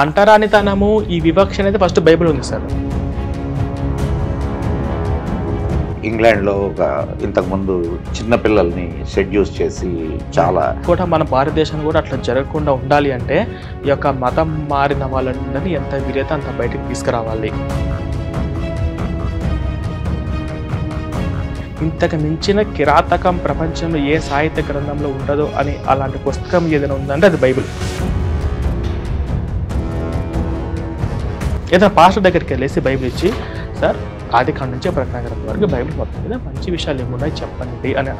అంటరానితనము ఈ వివక్ష అనేది ఫస్ట్ బైబిల్ ఉంది సార్. ఇంగ్లాండ్లో ఇంతకుముందు చిన్నపిల్లల్ని షెడ్యూస్ చేసి చాలా కూడా మన భారతదేశం కూడా అట్లా జరగకుండా ఉండాలి అంటే ఈ యొక్క మతం మారిన వాళ్ళని ఎంత వీలైతే అంత బయటకు తీసుకురావాలి. ఇంతకు మించిన కిరాతకం ప్రపంచంలో ఏ సాహిత్య గ్రంథంలో ఉండదో అని అలాంటి పుస్తకం ఏదైనా ఉందంటే అది బైబిల్. ఏదైనా పాస్టర్ దగ్గరికి వెళ్ళేసి బైబిల్ ఇచ్చి, సార్ ఆది కాండం నుంచి ప్రకటన గ్రంథం వరకు బైబిల్ మొత్తం మీద మంచి విషయాలు ఏమున్నాయి చెప్పండి అని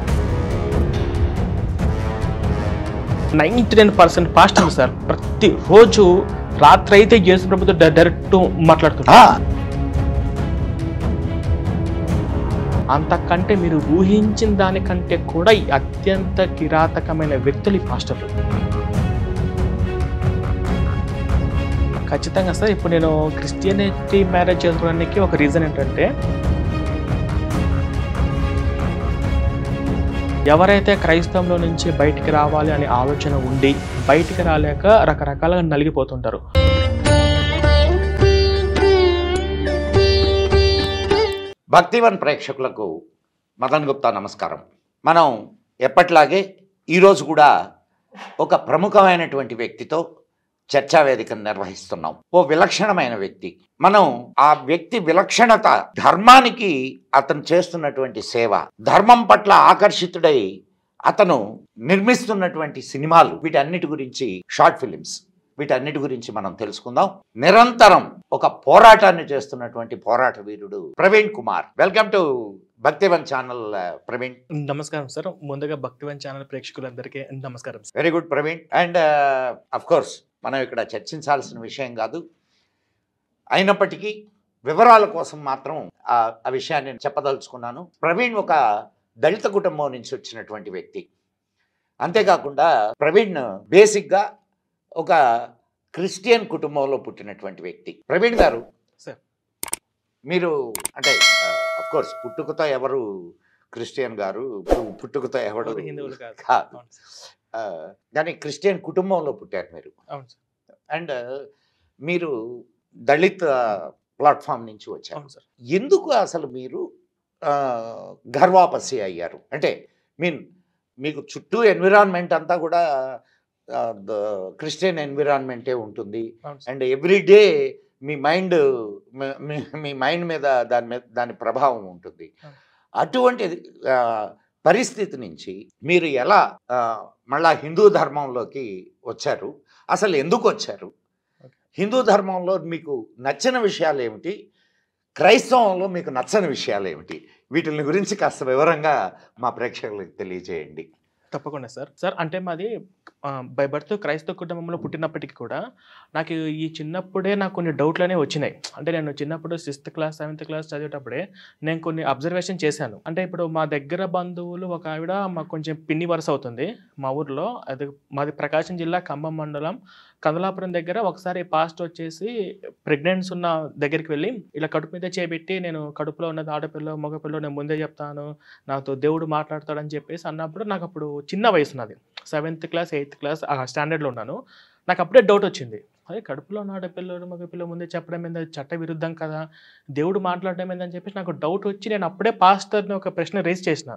99% పాస్టర్లు సార్ ప్రతిరోజు రాత్రి అయితే యేసు ప్రభుతో డైరెక్ట్ మాట్లాడుతున్నారు. అంతకంటే మీరు ఊహించిన దానికంటే కూడా అత్యంత కిరాతకమైన వ్యక్తులు ఈ పాస్టర్లు. ఖచ్చితంగా సార్. ఇప్పుడు నేను క్రిస్టియానిటీ మ్యారేజ్ చేసుకోవడానికి ఒక రీజన్ ఏంటంటే, ఎవరైతే క్రైస్తవంలో నుంచి బయటికి రావాలి అనే ఆలోచన ఉండి బయటికి రాలేక రకరకాలుగా నలిగిపోతుంటారు. భక్తివన్ ప్రేక్షకులకు మదన్ గుప్తా నమస్కారం. మనం ఎప్పట్లాగే ఈరోజు కూడా ఒక ప్రముఖమైనటువంటి వ్యక్తితో చర్చా వేదికను నిర్వహిస్తున్నాం. ఓ విలక్షణమైన వ్యక్తి. మనం ఆ వ్యక్తి విలక్షణత, ధర్మానికి అతను చేస్తున్నటువంటి సేవ, ధర్మం పట్ల ఆకర్షితుడై అతను నిర్మిస్తున్నటువంటి సినిమాలు, వీటన్నిటి గురించి, షార్ట్ ఫిలిమ్స్, వీటన్నిటి గురించి మనం తెలుసుకుందాం. నిరంతరం ఒక పోరాటాన్ని చేస్తున్నటువంటి పోరాట వీరుడు Praveen Kumar. Welcome to Bhaktivan channel Praveen. నమస్కారం సార్. ముందుగా భక్తివన్ ఛానల్ ప్రేక్షకులందరికీ నమస్కారం. Very good Praveen. And of course మనం ఇక్కడ చర్చించాల్సిన విషయం కాదు, అయినప్పటికీ వివరాల కోసం మాత్రం ఆ విషయాన్ని చెప్పదలుచుకున్నాను. ప్రవీణ్ ఒక దళిత కుటుంబం నుంచి వచ్చినటువంటి వ్యక్తి. అంతేకాకుండా ప్రవీణ్ బేసిక్గా ఒక క్రిస్టియన్ కుటుంబంలో పుట్టినటువంటి వ్యక్తి. ప్రవీణ్ గారు సార్, మీరు అంటే అఫ్ కోర్స్ పుట్టుకతో ఎవరు క్రిస్టియన్ గారు, పుట్టుకతో ఎవరు హిందువులు కాదు, కానీ క్రిస్టియన్ కుటుంబంలో పుట్టారు మీరు. అవును సార్. అండ్ మీరు దళిత్ ప్లాట్ఫామ్ నుంచి వచ్చారు. అవును సార్. ఎందుకు అసలు మీరు ఘర్వాపసి అయ్యారు? అంటే మీకు చుట్టూ ఎన్విరాన్మెంట్ అంతా కూడా క్రిస్టియన్ ఎన్విరాన్మెంటే ఉంటుంది. అండ్ ఎవ్రీడే మీ మైండ్ మీద దాని ప్రభావం ఉంటుంది. అటువంటి పరిస్థితి నుంచి మీరు ఎలా మళ్ళా హిందూ ధర్మంలోకి వచ్చారు? అసలు ఎందుకు వచ్చారు? హిందూ ధర్మంలో మీకు నచ్చిన విషయాలు ఏమిటి? క్రైస్తవంలో మీకు నచ్చని విషయాలు ఏమిటి? వీటిని గురించి కాస్త వివరంగా మా ప్రేక్షకులకు తెలియజేయండి. తప్పకుండా సార్. సార్ అంటే మాది బై బర్త్ క్రైస్తవ కుటుంబంలో పుట్టినప్పటికీ కూడా నాకు ఈ చిన్నప్పుడే నాకు కొన్ని డౌట్లు అనేవి వచ్చినాయి. అంటే నేను చిన్నప్పుడు 6th క్లాస్ 7th క్లాస్ చదివేటప్పుడే నేను కొన్ని అబ్జర్వేషన్ చేశాను. అంటే ఇప్పుడు మా దగ్గర బంధువులు ఒక ఆవిడ మాకు కొంచెం పిన్ని వరుస అవుతుంది మా ఊర్లో. అది మాది ప్రకాశం జిల్లా ఖమ్మం మండలం కమలాపురం దగ్గర. ఒకసారి పాస్ట్ వచ్చేసి ప్రెగ్నెన్స్ ఉన్న దగ్గరికి వెళ్ళి ఇలా కడుపు మీద చేపెట్టి, నేను కడుపులో ఉన్నది ఆడపిల్ల మగపిల్ల నేను ముందే చెప్తాను, నాతో దేవుడు మాట్లాడతాడని చెప్పేసి అన్నప్పుడు నాకు అప్పుడు చిన్న వయసు, నాది 7th క్లాస్ 8th క్లాస్ ఆ స్టాండర్డ్లో ఉన్నాను. నాకు అప్పుడే డౌట్ వచ్చింది, అదే కడుపులో ఉన్న ఆడపిల్లలు మగపిల్ల ముందే చెప్పడం ఏంది, చట్ట విరుద్ధం కదా, దేవుడు మాట్లాడడం ఏందని చెప్పేసి నాకు డౌట్ వచ్చి నేను అప్పుడే పాస్టర్ని ఒక ప్రశ్న రేస్ చేసిన.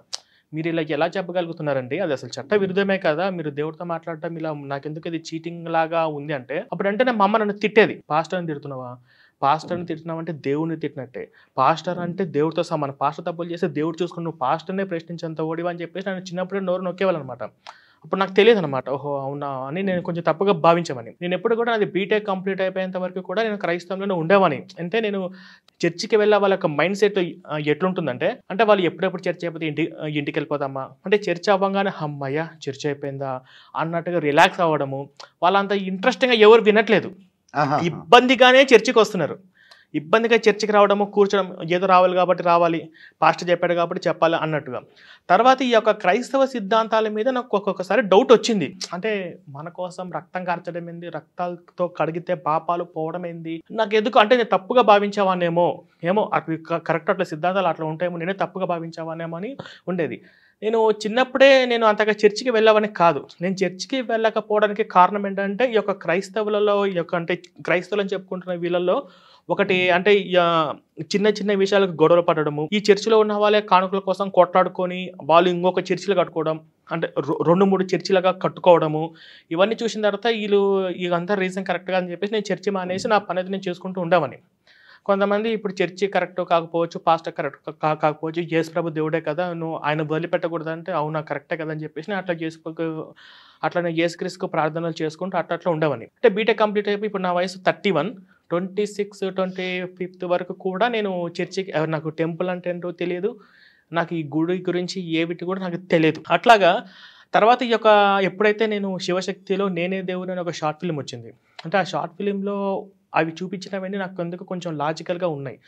మీరు ఇలా ఎలా చెప్పగలుగుతున్నారండి, అది అసలు చట్ట విరుద్ధమే కదా, మీరు దేవుడితో మాట్లాడటం ఇలా, నాకెందుకు ఇది చీటింగ్ లాగా ఉంది అంటే, అప్పుడంటే నా అమ్మ నన్ను తిట్టేది, పాస్టర్ని తిడుతున్నావా, పాస్టర్ని తిట్టినావంటే దేవుడిని తిట్టినట్టే, పాస్టర్ అంటే దేవుడితో సమానం, పాస్టర్ తప్పులు చేస్తే దేవుడు చూసుకుని నువ్వు పాస్టర్నే ప్రశ్నించేంత ఓడివా అని చెప్పేసి నన్ను చిన్నప్పుడే నోరు నొక్కేవాళ్ళనమాట. అప్పుడు నాకు తెలియదు అనమాట, ఓహో అవునా అని నేను కొంచెం తప్పుగా భావించామని. నేను ఎప్పుడు కూడా నాది బీటెక్ కంప్లీట్ అయిపోయేంత వరకు కూడా నేను క్రైస్తవంలోనే ఉండేవాని. అంటే నేను చర్చికి వెళ్ళే వాళ్ళ యొక్క మైండ్ సెట్ ఎట్లుంటుందంటే, అంటే వాళ్ళు ఎప్పుడెప్పుడు చర్చ్ అయిపోతే ఇంటికి వెళ్ళిపోతామా, అంటే చర్చ్ అవ్వగానే అమ్మయ్య చర్చ్ అయిపోయిందా అన్నట్టుగా రిలాక్స్ అవ్వడము. వాళ్ళంత ఇంట్రెస్టింగ్గా ఎవరు వినట్లేదు, ఇబ్బందిగానే చర్చికి వస్తున్నారు. ఇబ్బందిగా చర్చికి రావడము, కూర్చోడం, ఏదో రావాలి కాబట్టి రావాలి, పాస్టర్ చెప్పాడు కాబట్టి చెప్పాలి అన్నట్టుగా. తర్వాత ఈ యొక్క క్రైస్తవ సిద్ధాంతాల మీద నాకు ఒక్కొక్కసారి డౌట్ వచ్చింది. అంటే మన కోసం రక్తం కార్చడం ఏంది, రక్తాలతో కడిగితే పాపాలు పోవడం ఏంది, నాకు ఎందుకు అంటే నేను తప్పుగా భావించావానేమో, ఏమో అవి కరెక్ట్ అట్లా సిద్ధాంతాలు అట్లా ఉంటాయేమో, నేనే తప్పుగా భావించావానేమో అని ఉండేది. నేను చిన్నప్పుడే నేను అంతగా చర్చికి వెళ్ళేవాడిని కాదు. నేను చర్చికి వెళ్ళకపోవడానికి కారణం ఏంటంటే, ఈ యొక్క క్రైస్తవులలో ఈ యొక్క అంటే క్రైస్తవులని చెప్పుకుంటున్న వీళ్ళలో ఒకటి అంటే చిన్న చిన్న విషయాలకు గొడవలు పడడము. ఈ చర్చిలో ఉన్న వాళ్ళే కానుకల కోసం కొట్లాడుకొని, వాళ్ళు ఇంకొక చర్చిలు కట్టుకోవడం. అంటే 2, 3 చర్చిలుగా కట్టుకోవడము. ఇవన్నీ చూసిన తర్వాత ఇదంతా రీజన్ కరెక్ట్ కాదని చెప్పేసి నేను చర్చి మానేసి నా పనైతే నేను చేసుకుంటూ ఉండేవాడిని. కొంతమంది ఇప్పుడు చర్చి కరెక్ట్ కాకపోవచ్చు, పాస్టర్ కరెక్ట్ కాకపోవచ్చు. యేసుప్రభు దేవుడే కదా! నువ్వు ఆయన వదిలిపెట్టకూడదంటే, అవునా కరెక్టే కదా! అని చెప్పేసి నేను అట్లా యేసుక్రీస్తుకు ప్రార్థనలు చేసుకుంటూ అట్లా ఉండేవాడిని. అంటే బీటెక్ కంప్లీట్ అయిపోయి ఇప్పుడు నా వయసు 31. 26, 25th వరకు కూడా నేను చర్చికి నాకు టెంపుల్ అంటే ఏంటో తెలీదు. నాకు ఈ గుడి గురించి ఏవిటి కూడా నాకు తెలియదు. అట్లాగా తర్వాత ఎప్పుడైతే నేను శివశక్తిలో 'నేనే దేవుడు' అని ఒక షార్ట్ ఫిల్మ్ వచ్చింది. అంటే ఆ షార్ట్ ఫిల్మ్‌లో అవి చూపించినవన్నీ నాకు ఎందుకో కొంచెం లాజికల్‌గా ఉన్నాయి.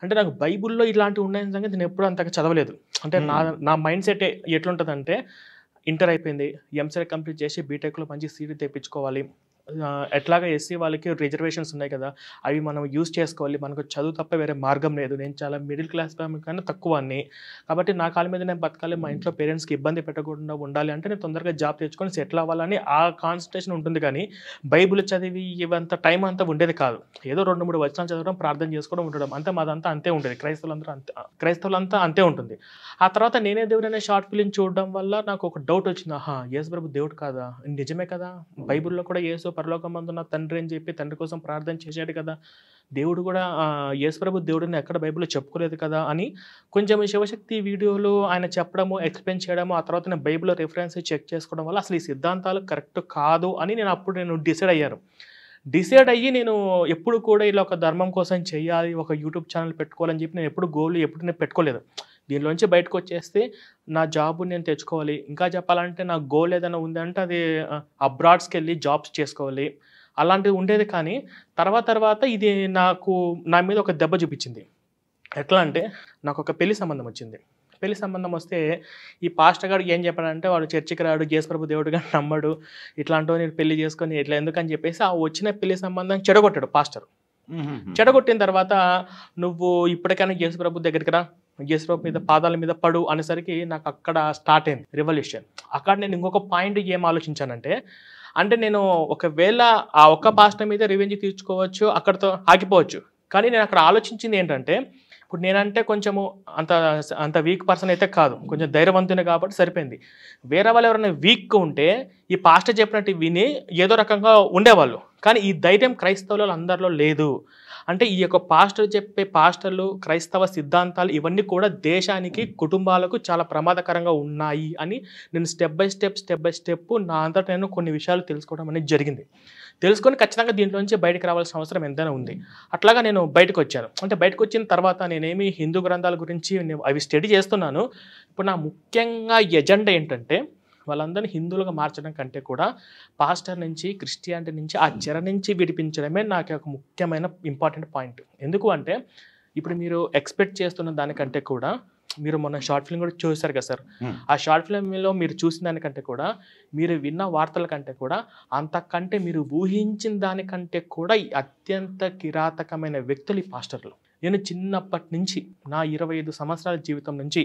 అంటే నాకు బైబుల్‌లో ఇలాంటివి ఉన్నాయన్న సంగతి నేను ఎప్పుడూ అంతగా చదవలేదు. అంటే నా మైండ్ సెట్ ఎట్లుంటదంటే, ఇంటర్ అయిపోయింది. ఎంసెట్ కంప్లీట్ చేసి బీటెక్‌లో మంచి సీట్ తెప్పించుకోవాలి. ఎట్లాగా ఎస్సీ వాళ్ళకి రిజర్వేషన్స్ ఉన్నాయి కదా! అవి మనం యూజ్ చేసుకోవాలి. మనకు చదువు తప్ప వేరే మార్గం లేదు. నేను చాలా మిడిల్ క్లాస్ ఫ్యామిలీ కన్నా తక్కువాడిని. కాబట్టి నా కాళ్ళ మీద నేను బతకాలి. మా ఇంట్లో పేరెంట్స్‌కి ఇబ్బంది పెట్టకుండా ఉండాలి అంటే నేను తొందరగా జాబ్ తెచ్చుకొని సెటిల్ అవ్వాలని ఆ కాన్సంట్రేషన్ ఉంటుంది కానీ, బైబిల్ చదివి ఇవంతా టైం అంతా ఉండేది కాదు. ఏదో 2, 3 వచనాలు చదవడం, ప్రార్థన చేసుకోవడం, ఉండడం. అంతే మాదంతా అంతే ఉండేది. క్రైస్తవులంతా అంతే ఉంటుంది. ఆ తర్వాత 'నేనే దేవుడు' అనే షార్ట్ ఫిల్మ్ చూడడం వల్ల నాకు ఒక డౌట్ వచ్చింది. ఆహా! యేసుప్రభు దేవుడు కాదా? నిజమే కదా! బైబిల్‌లో కూడా యేసు పరలోకమందున్న తండ్రి అని చెప్పి తండ్రి కోసం ప్రార్థన చేశాడు కదా! దేవుడు కూడా యేసుప్రభు దేవుడని ఎక్కడ బైబిల్‌లో చెప్పుకోలేదు కదా! అని కొంచెం శివశక్తి వీడియోలు ఆయన చెప్పడము, ఎక్స్‌ప్లెయిన్ చేయడము, ఆ తర్వాత నేను బైబిల్‌లో రిఫరెన్స్ చెక్ చేసుకోవడం వల్ల అసలు ఈ సిద్ధాంతాలు కరెక్ట్ కాదు అని నేను డిసైడ్ అయ్యాను. డిసైడ్ అయ్యి నేను ఎప్పుడు కూడా ఇలా ఒక ధర్మం కోసం చేయాలి, ఒక యూట్యూబ్ ఛానల్ పెట్టుకోవాలని చెప్పి నేను ఎప్పుడు నేను పెట్టుకోలేదు. దీనిలోంచి బయటకొచ్చేస్తే నా జాబ్ నేను తెచ్చుకోవాలి. ఇంకా చెప్పాలంటే నా గోల్ ఏదైనా ఉందంటే అది అబ్రాడ్స్‌కెళ్ళి జాబ్స్ చేసుకోవాలి. అలాంటిది ఉండేది కానీ తర్వాత ఇది నా మీద ఒక దెబ్బ చూపించింది. ఎట్లా అంటే నాకొక పెళ్లి సంబంధం వచ్చింది. పెళ్లి సంబంధం వస్తే ఈ పాస్టర్ గాడు ఏం చెప్పాడంటే, వాడు చర్చికి రాడు, యేసుప్రభు దేవుడుగా నమ్మడు. ఇట్లాంటోని పెళ్లి చేసుకొని ఇట్లా ఎందుకని చెప్పేసి ఆ వచ్చిన పెళ్లి సంబంధం చెడగొట్టాడు పాస్టర్. చెడగొట్టిన తర్వాత నువ్వు ఇప్పటికైనా యేసుప్రభు దగ్గరికి రా, యేసుప్రభు మీద పాదాల మీద పడు అనేసరికి నాకు అక్కడ స్టార్ట్ అయింది రివల్యూషన్. అక్కడ నేను ఇంకొక పాయింట్ ఏం ఆలోచించానంటే, అంటే నేను ఒకవేళ ఆ ఒక్క పాస్టర్ మీద రివెంజ్ తీర్చుకోవచ్చు, అక్కడితో ఆగిపోవచ్చు. కానీ నేను అక్కడ ఆలోచించింది ఏంటంటే, ఇప్పుడు నేనంటే కొంచెము అంత వీక్ పర్సన్ అయితే కాదు. కొంచెం ధైర్యవంతుని కాబట్టి సరిపోయింది. వేరే వాళ్ళు ఎవరైనా వీక్‌గా ఉంటే ఈ పాస్టర్ చెప్పినట్టు విని ఏదో రకంగా ఉండేవాళ్ళు. కానీ ఈ ధైర్యం క్రైస్తవులలో అందరిలో లేదు. అంటే ఈ యొక్క పాస్టర్ చెప్పే పాస్టర్లు, క్రైస్తవ సిద్ధాంతాలు ఇవన్నీ కూడా దేశానికి, కుటుంబాలకు చాలా ప్రమాదకరంగా ఉన్నాయి అని నేను స్టెప్ బై స్టెప్ నా అంతట నేను కొన్ని విషయాలు తెలుసుకోవడం అనేది జరిగింది. తెలుసుకొని ఖచ్చితంగా దీంట్లోంచి బయటకు రావాల్సిన అవసరం ఎంతైనా ఉంది. అట్లాగా నేను బయటకొచ్చాను. అంటే బయటకొచ్చిన తర్వాత నేనేమి హిందూ గ్రంథాల గురించి అవి స్టడీ చేస్తున్నాను. ఇప్పుడు నా ముఖ్యంగా ఎజెండా ఏంటంటే, వాళ్ళందరినీ హిందువులుగా మార్చడం కంటే కూడా పాస్టర్ నుంచి, క్రిస్టియానిటీ నుంచి, ఆ చెర నుంచి విడిపించడమే నాకు ఒక ముఖ్యమైన ఇంపార్టెంట్ పాయింట్. ఎందుకు అంటే, ఇప్పుడు మీరు ఎక్స్‌పెక్ట్ చేస్తున్న దానికంటే కూడా మీరు మొన్న షార్ట్ ఫిల్మ్ కూడా చూసారు కదా సార్. ఆ షార్ట్ ఫిల్మ్‌లో మీరు చూసిన దానికంటే కూడా, మీరు విన్న వార్తల కంటే కూడా, అంతకంటే మీరు ఊహించిన దానికంటే కూడా అత్యంత కిరాతకమైన వ్యక్తులు ఈ పాస్టర్లు. నేను చిన్నప్పటి నుంచి నా 25 సంవత్సరాల జీవితం నుంచి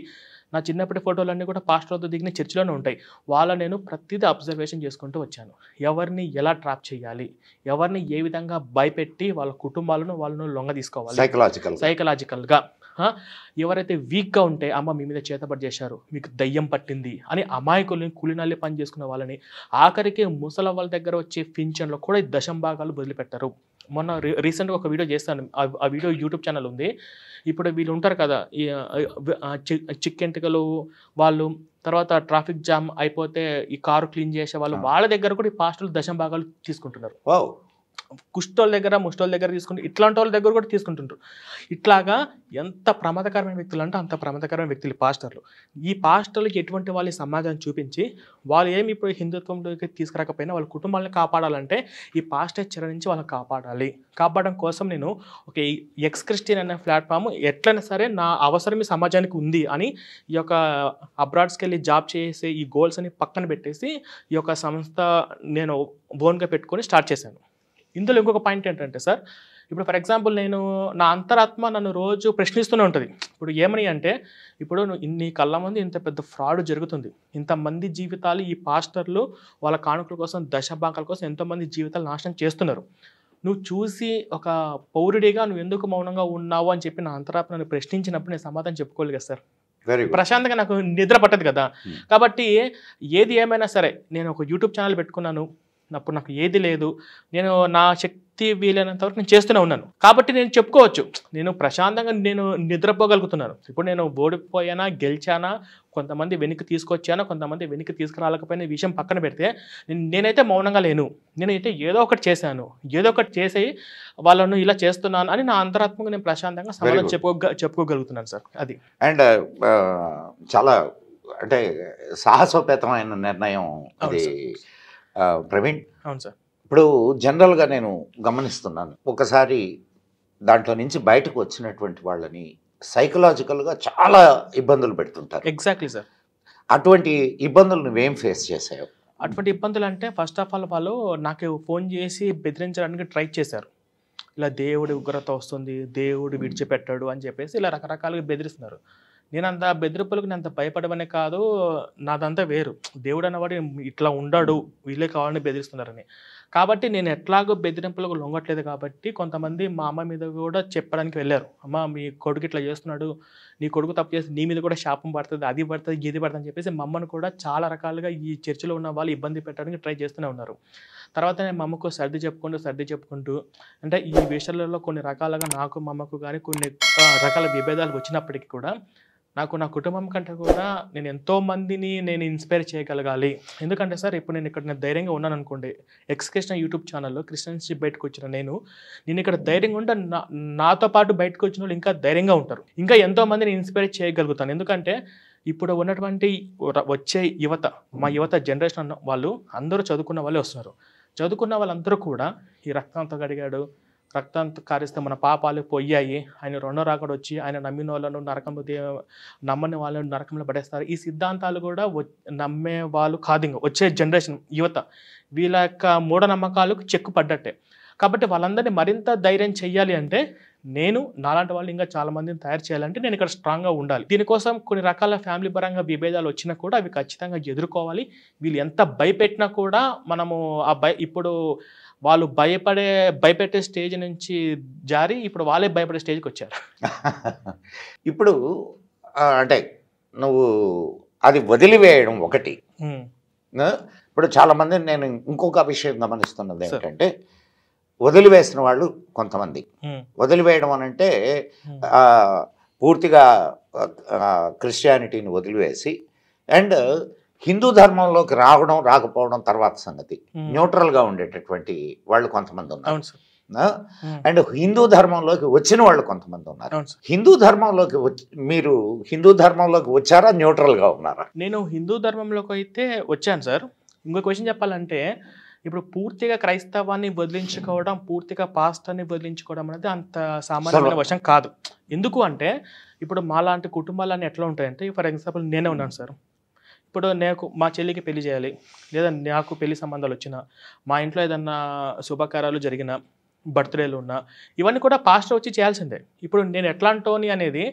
నా చిన్నప్పటి ఫోటోలన్నీ కూడా పాస్టర్లతో దిగిన చర్చిలోనే ఉంటాయి. నేను ప్రతిదీ అబ్జర్వేషన్ చేసుకుంటూ వచ్చాను. ఎవరిని ఎలా ట్రాప్ చేయాలి, ఎవరిని ఏ విధంగా భయపెట్టి వాళ్ళ కుటుంబాలను వాళ్ళను లొంగ తీసుకోవాలి సైకలాజికల్గా. ఎవరైతే వీక్‌గా ఉంటే అమ్మ మీ మీద చేతబడి చేశారు, మీకు దయ్యం పట్టింది అని అమాయకుల్ని కూలినాలి పని చేసుకునే వాళ్ళని, ఆఖరికి ముసలి వాళ్ళ దగ్గర వచ్చే పింఛన్లో కూడా దశంభాగాలు వదిలిపెట్టారు. మొన్న రీసెంట్‌గా ఒక వీడియో చేశాను. ఆ వీడియో యూట్యూబ్ ఛానల్ ఉంది. ఇప్పుడు వీళ్ళు ఉంటారు కదా, ఈ చిక్కెంటుకలు వాళ్ళు, తర్వాత ట్రాఫిక్ జామ్ అయిపోతే ఈ కారు క్లీన్ చేసే వాళ్ళు, వాళ్ళ దగ్గర కూడా ఈ పాస్టర్లు దశంభాగాలు తీసుకుంటున్నారు. కుష్ఠోళ్ళ దగ్గర, ముష్టోళ్ళ దగ్గర తీసుకుంటే ఇట్లాంటి వాళ్ళ దగ్గర కూడా తీసుకుంటుంటారు. ఇట్లాగా ఎంత ప్రమాదకరమైన వ్యక్తులు అంటే అంత ప్రమాదకరమైన వ్యక్తులు పాస్టర్లు. ఈ పాస్టర్లకి ఎటువంటి వాళ్ళ సమాజాన్ని చూపించి, వాళ్ళు ఏమి ఇప్పుడు హిందుత్వంలోకి తీసుకురాకపోయినా వాళ్ళ కుటుంబాలను కాపాడాలంటే ఈ పాస్టర్ చెర నుంచి వాళ్ళని కాపాడాలి. కాపాడడం కోసం నేను ఒక ఎక్స్ క్రిస్టియన్ అనే ప్లాట్ఫామ్ ఎట్లయినా సరే నా అవసరం ఈ సమాజానికి ఉంది అని ఈ యొక్క అబ్రాడ్స్కి వెళ్ళి జాబ్ చేసే ఈ గోల్స్ అని పక్కన పెట్టేసి ఈ యొక్క సంస్థ నేను ఓన్గా పెట్టుకొని స్టార్ట్ చేశాను. ఇందులో ఇంకొక పాయింట్ ఏంటంటే సార్, ఇప్పుడు ఫర్ ఎగ్జాంపుల్ నేను నా అంతరాత్మ నన్ను రోజు ప్రశ్నిస్తూనే ఉంటుంది. ఇప్పుడు ఏమని అంటే, ఇప్పుడు నీ కళ్ళ ముందు ఇంత పెద్ద ఫ్రాడ్ జరుగుతుంది. ఇంతమంది జీవితాలు ఈ పాస్టర్లు వాళ్ళ కానుకల కోసం, దశభాగాల కోసం ఎంతోమంది జీవితాలు నాశనం చేస్తున్నారు. నువ్వు చూసి ఒక పౌరుడిగా నువ్వు ఎందుకు మౌనంగా ఉన్నావు అని చెప్పి నా అంతరాత్మ నన్ను ప్రశ్నించినప్పుడు నేను సమాధానం చెప్పుకోవాలి కదా సార్. ప్రశాంతంగా నాకు నిద్ర పట్టదు కదా. కాబట్టి ఏది ఏమైనా సరే నేను ఒక యూట్యూబ్ ఛానల్ పెట్టుకున్నాను. అప్పుడు నాకు ఏది లేదు. నేను నా శక్తి వీలైనంత వరకు నేను చేస్తూనే ఉన్నాను. కాబట్టి నేను చెప్పుకోవచ్చు, నేను ప్రశాంతంగా నేను నిద్రపోగలుగుతున్నాను. ఇప్పుడు నేను ఓడిపోయానా, గెలిచానా, కొంతమంది వెనక్కి తీసుకొచ్చానా, కొంతమంది వెనక్కి తీసుకురాలేకపోయిన విషయం పక్కన పెడితే నేనైతే మౌనంగా లేను. నేనైతే ఏదో ఒకటి చేశాను, ఏదో ఒకటి చేసి వాళ్ళను ఇలా చేస్తున్నాను అని నా అంతరాత్మకు నేను ప్రశాంతంగా సమాధానం చెప్పుకోగలుగుతున్నాను సార్. అది అండ్ చాలా అంటే సాహసోపేతమైన నిర్ణయం అది ప్రవీణ్. అవును సార్. ఇప్పుడు జనరల్గా నేను గమనిస్తున్నాను, ఒకసారి దాంట్లో నుంచి బయటకు వచ్చినటువంటి వాళ్ళని సైకలాజికల్గా చాలా ఇబ్బందులు పెడుతుంటారు. Exactly sir. అటువంటి ఇబ్బందులు నువ్వేం ఫేస్ చేసావు? అటువంటి ఇబ్బందులు అంటే ఫస్ట్ ఆఫ్ ఆల్ వాళ్ళు నాకు ఫోన్ చేసి బెదిరించడానికి ట్రై చేశారు. ఇలా దేవుడి ఉగ్రత వస్తుంది, దేవుడు విడిచిపెట్టాడు అని చెప్పేసి ఇలా రకరకాలుగా బెదిరిస్తున్నారు. నేను అంత బెదిరింపులకు నేను అంత భయపడవనే కాదు, నాదంతా వేరు. దేవుడు అన్నవాడు ఇట్లా ఉండడు, వీళ్ళే కావాలని బెదిరిస్తున్నారని. కాబట్టి నేను ఎట్లాగో బెదిరింపులకు లొంగట్లేదు. కాబట్టి కొంతమంది మా అమ్మ మీద కూడా చెప్పడానికి వెళ్ళారు. అమ్మ మీ కొడుకు ఇట్లా చేస్తున్నాడు, నీ కొడుకు తప్పు చేసి నీ మీద కూడా శాపం పడుతుంది, అది పడుతుంది, ఇది పడుతుంది అని చెప్పేసి మా అమ్మను కూడా చాలా రకాలుగా ఈ చర్చిలో ఉన్న వాళ్ళు ఇబ్బంది పెట్టడానికి ట్రై చేస్తూనే ఉన్నారు. తర్వాత నేను మా అమ్మకు సర్ది చెప్పుకుంటూ అంటే ఈ విషయాలలో కొన్ని రకాలుగా నాకు మా అమ్మకు కానీ కొన్ని రకాల విభేదాలు వచ్చినప్పటికీ కూడా నాకు నా కుటుంబం కంటే కూడా నేను ఎంతో మందిని నేను ఇన్స్పైర్ చేయగలగాలి. ఎందుకంటే సార్ ఇప్పుడు నేను ఇక్కడ ధైర్యంగా ఉన్నాను అనుకోండి, ఎక్స్కృష్ణ యూట్యూబ్ ఛానల్లో క్రిస్టియన్షిప్ బయటకు వచ్చిన నేను ఇక్కడ ధైర్యంగా ఉంటే నాతో పాటు బయటకు వచ్చిన వాళ్ళు ఇంకా ధైర్యంగా ఉంటారు. ఇంకా ఎంతో మందిని ఇన్స్పైర్ చేయగలుగుతాను. ఎందుకంటే ఇప్పుడు ఉన్నటువంటి వచ్చే యువత, మా యువత జనరేషన్ వాళ్ళు అందరూ చదువుకున్న వాళ్ళే వస్తున్నారు. చదువుకున్న వాళ్ళందరూ కూడా ఈ రక్తంతో గడిగాడు, రక్తంతో కారిస్తే మన పాపాలు పోయాయి, ఆయన రెండో రాకడ వచ్చి ఆయన నమ్మిన వాళ్ళను నరకంలో నమ్మని వాళ్ళను నరకంలో పడేస్తారు. ఈ సిద్ధాంతాలు కూడా నమ్మే వాళ్ళు కాదు. ఇంకా వచ్చే జనరేషన్ యువత వీళ్ళ యొక్క మూఢనమ్మకాలకు చెక్కు పడ్డట్టే. కాబట్టి వాళ్ళందరినీ మరింత ధైర్యం చెయ్యాలి అంటే నేను నాలాంటి వాళ్ళు ఇంకా చాలా మందిని తయారు చేయాలంటే నేను ఇక్కడ స్ట్రాంగ్గా ఉండాలి. దీనికోసం కొన్ని రకాల ఫ్యామిలీ పరంగా విభేదాలు వచ్చినా కూడా అవి ఖచ్చితంగా ఎదుర్కోవాలి. వీళ్ళు ఎంత భయపెట్టినా కూడా మనము ఇప్పుడు వాళ్ళు భయపెట్టే స్టేజ్ నుంచి జారి ఇప్పుడు వాళ్ళే భయపడే స్టేజ్కి వచ్చారు. ఇప్పుడు అంటే నువ్వు అది వదిలివేయడం ఒకటి. ఇప్పుడు చాలామంది నేను ఇంకొక విషయం గమనిస్తున్నది ఏంటంటే, వదిలివేసిన వాళ్ళు కొంతమంది. వదిలివేయడం అని అంటే పూర్తిగా క్రిస్టియానిటీని వదిలివేసి అండ్ హిందూ ధర్మంలోకి రాకపోవడం తర్వాత సంగతి. న్యూట్రల్గా ఉండేటటువంటి వాళ్ళు కొంతమంది ఉన్నారు. అండ్ హిందూ ధర్మంలోకి వచ్చిన వాళ్ళు కొంతమంది ఉన్నారు. హిందూ ధర్మంలోకి మీరు హిందూ ధర్మంలోకి వచ్చారా, న్యూట్రల్గా ఉన్నారా? నేను హిందూ ధర్మంలోకి అయితే వచ్చాను సార్. ఇంకో క్వశ్చన్ చెప్పాలంటే, ఇప్పుడు పూర్తిగా క్రైస్తవాన్ని వదిలించుకోవడం, పూర్తిగా పాస్టర్ని వదిలించుకోవడం అనేది అంత సామాన్యమైన విషయం కాదు. ఎందుకు అంటే ఇప్పుడు మాలాంటి కుటుంబాలన్నీ ఎట్లా ఉంటాయంటే, ఫర్ ఎగ్జాంపుల్ నేనే ఉన్నాను సార్. ఇప్పుడు మా చెల్లికి పెళ్లి చేయాలి, లేదా నాకు పెళ్లి సంబంధాలు వచ్చినా, మా ఇంట్లో ఏదన్నా శుభకార్యాలు జరిగినా, బర్త్డేలు ఉన్నా, ఇవన్నీ కూడా పాస్టర్ వచ్చి చేయాల్సిందే. ఇప్పుడు నేను ఎట్లాంటోని అనేది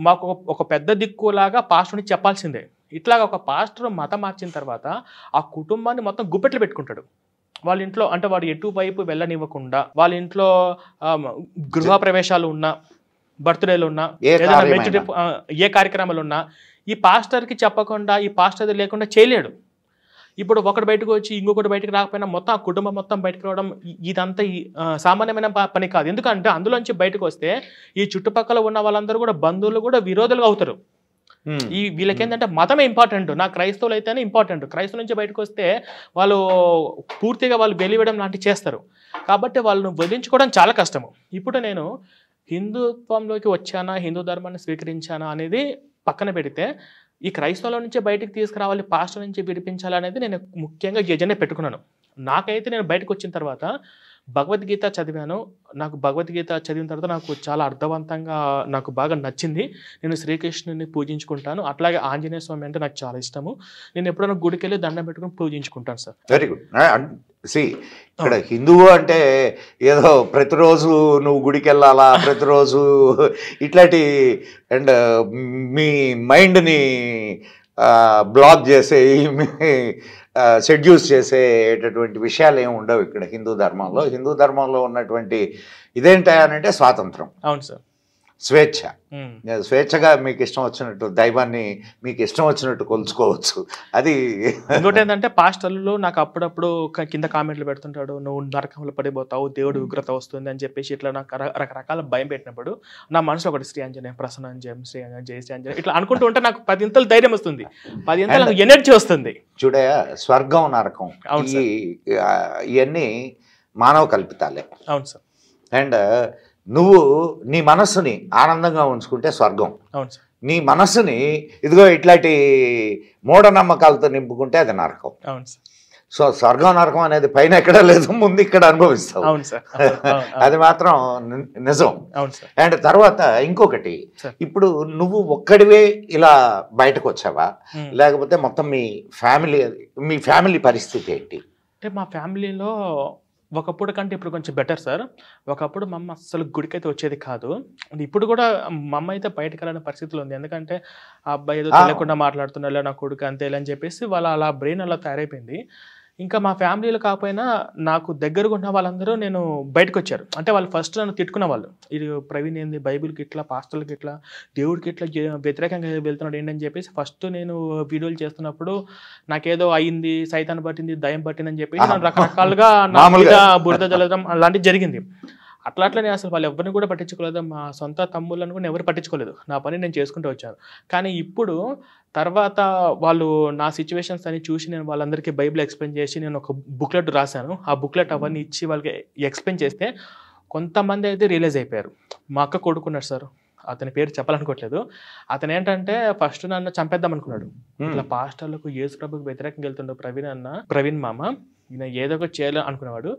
మాకు ఒక పెద్ద దిక్కులాగా పాస్టర్ని చెప్పాల్సిందే. ఇట్లాగా ఒక పాస్టర్ మతం మార్చిన తర్వాత ఆ కుటుంబాన్ని మొత్తం గుప్పెట్లు పెట్టుకుంటాడు. వాళ్ళ ఇంట్లో అంటే వాడు ఎటువైపు వెళ్ళనివ్వకుండా, వాళ్ళ ఇంట్లో గృహప్రవేశాలు ఉన్నా, బర్త్డేలు ఉన్నా, ఏ కార్యక్రమాలు ఉన్నా ఈ పాస్టర్కి చెప్పకుండా, ఈ పాస్టర్ లేకుండా చేయలేడు. ఇప్పుడు ఒకటి బయటకు వచ్చి ఇంకొకటి బయటకు రాకపోయినా మొత్తం ఆ కుటుంబం మొత్తం బయటకు రావడం ఇదంతా సామాన్యమైన పని కాదు. ఎందుకంటే అందులోంచి బయటకు వస్తే ఈ చుట్టుపక్కల ఉన్న వాళ్ళందరూ కూడా బంధువులు కూడా విరోధులుగా అవుతారు. వీళ్ళకేంటంటే మతమే ఇంపార్టెంట్. నా క్రైస్తవులు అయితేనే ఇంపార్టెంట్. క్రైస్తవుల నుంచి బయటకు వస్తే వాళ్ళు పూర్తిగా వాళ్ళు వెలివేయడం లాంటివి చేస్తారు. కాబట్టి వాళ్ళను వదిలించుకోవడం చాలా కష్టము. ఇప్పుడు నేను హిందుత్వంలోకి వచ్చానా, హిందూ ధర్మాన్ని స్వీకరించానా అనేది పక్కన పెడితే, ఈ క్రైస్తవుల నుంచి బయటికి తీసుకురావాలి, పాస్టర్ నుంచి విడిపించాలనేది నేను ముఖ్యంగా ఎజెండా పెట్టుకున్నాను. నాకైతే నేను బయటకు వచ్చిన తర్వాత భగవద్గీత చదివాను. నాకు భగవద్గీత చదివిన తర్వాత నాకు చాలా అర్థవంతంగా నాకు బాగా నచ్చింది. నేను శ్రీకృష్ణుని పూజించుకుంటాను. అట్లాగే ఆంజనేయ స్వామి అంటే నాకు చాలా ఇష్టము. నేను ఎప్పుడైనా గుడికి వెళ్ళి దండం పెట్టుకుని పూజించుకుంటాను సార్. Very good. సి ఇక్కడ హిందువు అంటే ఏదో ప్రతిరోజు నువ్వు గుడికి వెళ్ళాలా, ప్రతిరోజు ఇట్లాంటి అండ్ మీ మైండ్ని బ్లాక్ చేసే, షెడ్యూల్స్ చేసేటటువంటి విషయాలు ఏమి ఉండవు ఇక్కడ హిందూ ధర్మంలో. హిందూ ధర్మంలో ఉన్నటువంటి ఇదేంటంటే స్వాతంత్రం, అవును సార్, స్వేచ్ఛ. స్వేచ్ఛగా మీకు ఇష్టం వచ్చినట్టు దైవాన్ని మీకు ఇష్టం వచ్చినట్టు కొలుచుకోవచ్చు. అది ఇంకోటి ఏంటంటే పాస్టర్లు నాకు అప్పుడప్పుడు కింద కామెంట్లు పెడుతుంటాడు, నువ్వు నరకంలో పడిపోతావు, దేవుడు ఉగ్రత వస్తుంది అని చెప్పేసి ఇట్లా నాకు రకరకాల భయం పెట్టినప్పుడు నా మనసులో ఒకటి శ్రీ ఆంజనేయం, ప్రసన్న ఆంజనేయం, శ్రీ ఆంజనేయం, జయ శ్రీ ఆంజనేయం ఇట్లా అనుకుంటూ ఉంటే నాకు 10 ఇంతలు ధైర్యం వస్తుంది, 10 ఇంతలు నాకు ఎనర్జీ వస్తుంది. చూడే స్వర్గం నరకం ఇవన్నీ మానవ కల్పితాలే. అవును సార్. అండ్ నువ్వు నీ మనస్సుని ఆనందంగా ఉంచుకుంటే స్వర్గం, అవును సార్. నీ మనస్సుని ఇదిగో ఇట్లాంటి మూఢనమ్మకాలతో నింపుకుంటే అది నరకం. అవును సార్. సో స్వర్గం నరకం అనేది పైన ఎక్కడ లేదు, ముందు ఇక్కడ అనుభవిస్తావు. అవును సార్. అది మాత్రం నిజం. అవును సార్. అండ్ తర్వాత ఇంకొకటి, ఇప్పుడు నువ్వు ఒక్కడివే ఇలా బయటకు వచ్చావా, లేకపోతే మొత్తం మీ ఫ్యామిలీ పరిస్థితి ఏంటి? అంటే మా ఫ్యామిలీలో ఒకప్పుడు కంటే ఇప్పుడు కొంచెం బెటర్ సార్. ఒకప్పుడు మా అమ్మ అస్సలు గుడికైతే వచ్చేది కాదు. ఇప్పుడు కూడా మా అమ్మ అయితే బయటకు వెళ్ళిన పరిస్థితిలో ఉంది. ఎందుకంటే ఆ అబ్బాయి ఏదో తెలియకుండా మాట్లాడుతున్నాడు, నా కొడుకు అంతే అని చెప్పేసి అలా బ్రెయిన్ అలా తయారైపోయింది. ఇంకా మా ఫ్యామిలీలో కాకపోయినా నాకు దగ్గరగా ఉన్న వాళ్ళందరూ నేను బయటకు వచ్చారు. అంటే వాళ్ళు ఫస్ట్ నన్ను తిట్టుకున్న వాళ్ళు, ఇది ప్రవీణ్ ఏంది బైబిల్కి ఇట్లా, పాస్టర్లకి ఇట్లా, దేవుడికి ఇట్లా వ్యతిరేకంగా వెళ్తున్నాడు ఏంటని చెప్పేసి ఫస్ట్ నేను వీడియోలు చేస్తున్నప్పుడు నాకేదో అయింది, సైతాన్ని పట్టింది, దయం పట్టిందని చెప్పేసి నన్ను రకరకాలుగా నా మీద బురద జల్లడం అలాంటివి జరిగింది. అట్లా నేను అసలు వాళ్ళు ఎవరిని కూడా పట్టించుకోలేదు. మా సొంత తమ్ముళ్ళను కూడా ఎవరు పట్టించుకోలేదు. నా పని నేను చేసుకుంటూ వచ్చాను. కానీ ఇప్పుడు తర్వాత వాళ్ళు నా సిచ్యువేషన్స్ అని చూసి నేను వాళ్ళందరికీ బైబిల్ ఎక్స్ప్లెయిన్ చేసి నేను ఒక బుక్లెట్ రాశాను. ఆ బుక్లెట్ అవన్నీ ఇచ్చి వాళ్ళకి ఎక్స్ప్లెయిన్ చేస్తే కొంతమంది అయితే రియలైజ్ అయిపోయారు. మా అక్క కొడుకున్నాడు సార్, అతని పేరు చెప్పాలనుకోవట్లేదు. అతను ఏంటంటే ఫస్ట్ నన్ను చంపేద్దాం అనుకున్నాడు. ఇట్లా పాస్టర్లకు యేసు ప్రభుకి వ్యతిరేకంగా వెళ్తుండే ప్రవీణ్ మామ ఈయన ఏదో ఒకటి చేయాలి అనుకునేవాడు.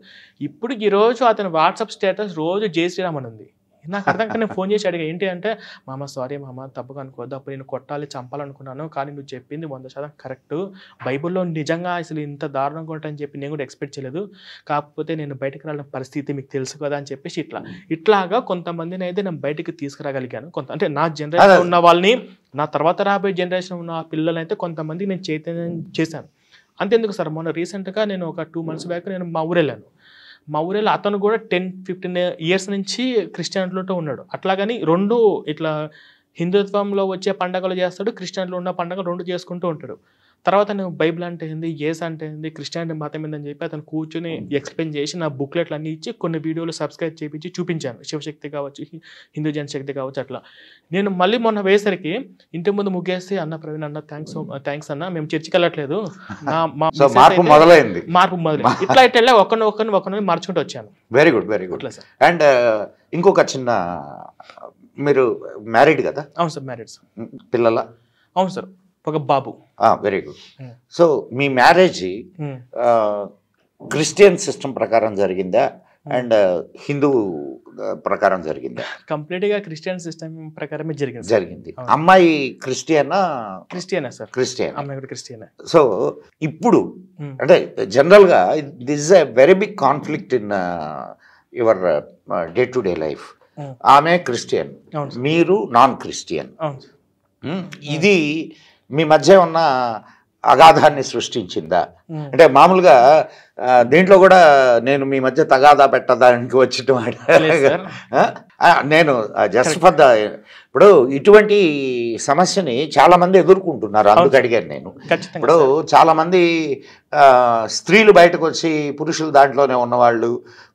ఇప్పుడు ఈరోజు అతని వాట్సాప్ స్టేటస్ రోజు జై శ్రీరామ్ అని ఉంది. నాకు అర్థం కాక నేను ఫోన్ చేసి అడిగా, ఏంటి అంటే, మామ సారీ మామ, తప్పుగా అనుకోవద్దు, అప్పుడు నేను కొట్టాలి చంపాలనుకున్నాను, కానీ నువ్వు చెప్పింది 100% కరెక్ట్, బైబిల్లో నిజంగా అసలు ఇంత దారుణంగా ఉంటాయని చెప్పి నేను కూడా ఎక్స్పెక్ట్ చేయలేదు, కాకపోతే నేను బయటకు రావడం పరిస్థితి మీకు తెలుసు కదా అని చెప్పేసి ఇట్లాగా కొంతమందిని అయితే నేను బయటకు తీసుకురాగలిగాను. అంటే నా జనరేషన్ ఉన్న వాళ్ళని, నా తర్వాత రాబోయే జనరేషన్ ఉన్న పిల్లలు అయితే కొంతమంది నేను చైతన్యం చేశాను. అంతెందుకు సార్, మొన్న రీసెంట్గా నేను ఒక 2 months బ్యాక్ నేను మా ఊరు వెళ్ళాను. మా ఊరేలో అతను కూడా 10-15 years నుంచి క్రిస్టియానిటీలో ఉన్నాడు. అట్లాగని రెండు ఇట్లా హిందుత్వంలో వచ్చే పండుగలు చేస్తాడు, క్రిస్టియానిటీలో ఉన్న పండుగలు రెండు చేసుకుంటూ ఉంటాడు. తర్వాత నేను బైబిల్ అంటే ఏంది, యేసు అంటే ఏంది, క్రిస్టియానిటీ మతం ఏందని చెప్పి అతను కూర్చొని ఎక్స్ప్లెయిన్ చేసి నా బుక్లెట్లు అన్నీ ఇచ్చి కొన్ని వీడియోలు సబ్స్క్రైబ్ చేయించి చూపించాను. శివశక్తి కావచ్చు, హిందూ జనశక్తి కావచ్చు. అట్లా నేను మళ్ళీ మొన్న వేసరికి ఇంటి ముందు ముగ్గేసి, అన్న ప్రవీణ్ అన్న థ్యాంక్స్ అన్న, మేము చర్చికి వెళ్ళట్లేదు, మార్పు మొదలైంది. ఇట్లా ఇట్లా ఒకరిని మార్చుకుంటూ వచ్చాను. Very good, very good. And ఇంకొక చిన్న, మీరు మ్యారీడ్ కదా? అవును సార్, మ్యారీడ్ సార్. పిల్లల? అవును సార్, ఒక బాబు. Very good. సో మీ మ్యారేజ్ క్రిస్టియన్ సిస్టమ్ ప్రకారం జరిగిందా అండ్ హిందూ ప్రకారం జరిగిందా? కంప్లీట్గా క్రిస్టియన్ సిస్టమ్ ప్రకారమే జరిగింది. అమ్మాయి క్రిస్టియనా సార్? క్రిస్టియన్. అమ్మాయి కూడా క్రిస్టియన్. సో ఇప్పుడు అంటే జనరల్గా this is a very big conflict in your day to day life. ఆమె క్రిస్టియన్, మీరు నాన్ క్రిస్టియన్. ఇది మీ మధ్య ఉన్న అగాధాన్ని సృష్టించిందా? అంటే మామూలుగా దీంట్లో కూడా నేను మీ మధ్య తగాదా పెట్టడానికి వచ్చిన నేను జస్ట్ ఫర్ ద, ఇప్పుడు ఇటువంటి సమస్యని చాలా మంది ఎదుర్కొంటున్నారు, అందుకు అడిగాను నేను. ఇప్పుడు చాలా మంది స్త్రీలు బయటకు వచ్చి పురుషులు దాంట్లోనే ఉన్నవాళ్ళు,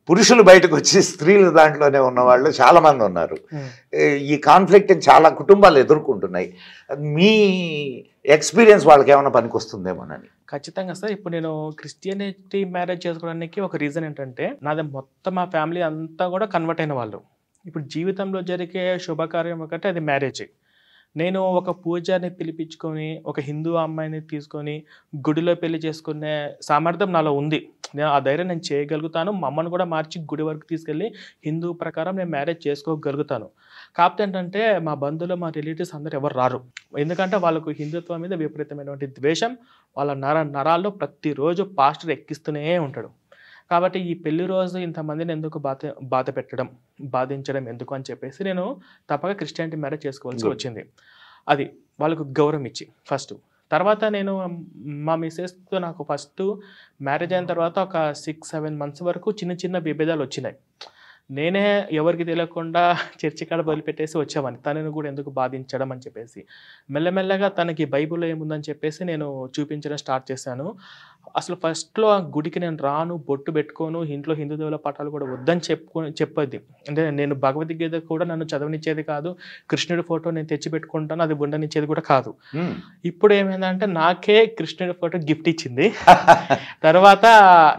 పురుషులు బయటకు వచ్చి స్త్రీలు దాంట్లోనే ఉన్నవాళ్ళు చాలా మంది ఉన్నారు. ఈ కాన్ఫ్లిక్ట్ని చాలా కుటుంబాలు ఎదుర్కొంటున్నాయి. మీ ఎక్స్పీరియన్స్ వాళ్ళకి ఏమైనా పనికి వస్తుందేమోనని. ఖచ్చితంగా సార్. ఇప్పుడు నేను క్రిస్టియానిటీ మ్యారేజ్ చేసుకోవడానికి ఒక రీజన్ ఏంటంటే, నాది మొత్తం మా ఫ్యామిలీ అంతా కూడా కన్వర్ట్ అయిన వాళ్ళు. ఇప్పుడు జీవితంలో జరిగే శుభకార్యం ఒకటి, అది మ్యారేజ్. నేను ఒక పూజారిని పిలిపించుకొని ఒక హిందూ అమ్మాయిని తీసుకొని గుడిలో పెళ్లి చేసుకునే సామర్థ్యం నాలో ఉంది. నేను ఆ ధైర్యం నేను చేయగలుగుతాను. మా అమ్మను కూడా మార్చి గుడి వరకు తీసుకెళ్ళి హిందూ ప్రకారం నేను మ్యారేజ్ చేసుకోగలుగుతాను. కాకపోతే ఏంటంటే మా బంధువులు, మా రిలేటివ్స్ అందరూ ఎవరు రారు. ఎందుకంటే వాళ్ళకు హిందుత్వం మీద విపరీతమైనటువంటి ద్వేషం వాళ్ళ నరాల్లో ప్రతిరోజు పాస్టర్ ఎక్కిస్తూనే ఉంటాడు. కాబట్టి ఈ పెళ్లి రోజు ఇంతమందిని ఎందుకు బాధ పెట్టడం, బాధించడం ఎందుకు అని చెప్పేసి నేను తప్పక క్రిస్టియానిటీ మ్యారేజ్ చేసుకోవాల్సి వచ్చింది. అది వాళ్ళకు గౌరవం ఇచ్చి ఫస్ట్. తర్వాత నేను మా మిసెస్తో నాకు ఫస్ట్ మ్యారేజ్ అయిన తర్వాత ఒక 6-7 మంత్స్ వరకు చిన్న చిన్న విభేదాలు వచ్చినాయి. నేనే ఎవరికి తెలియకుండా చర్చి కాడ వదిలిపెట్టేసి వచ్చేవాడిని, తనను కూడా ఎందుకు బాధించడం అని చెప్పేసి. మెల్లమెల్లగా తనకి బైబిల్లో ఏముందని చెప్పేసి నేను చూపించడం స్టార్ట్ చేశాను. అసలు ఫస్ట్లో ఆ గుడికి నేను రాను, బొట్టు పెట్టుకోను, ఇంట్లో హిందూ దేవుల పటాలు కూడా వద్దని చెప్పేది. అంటే నేను భగవద్గీత కూడా నన్ను చదవనిచ్చేది కాదు, కృష్ణుడి ఫోటో నేను తెచ్చి పెట్టుకుంటాను, అది ఉండనిచ్చేది కూడా కాదు. ఇప్పుడు ఏమైందంటే నాకే కృష్ణుడి ఫోటో గిఫ్ట్ ఇచ్చింది. తర్వాత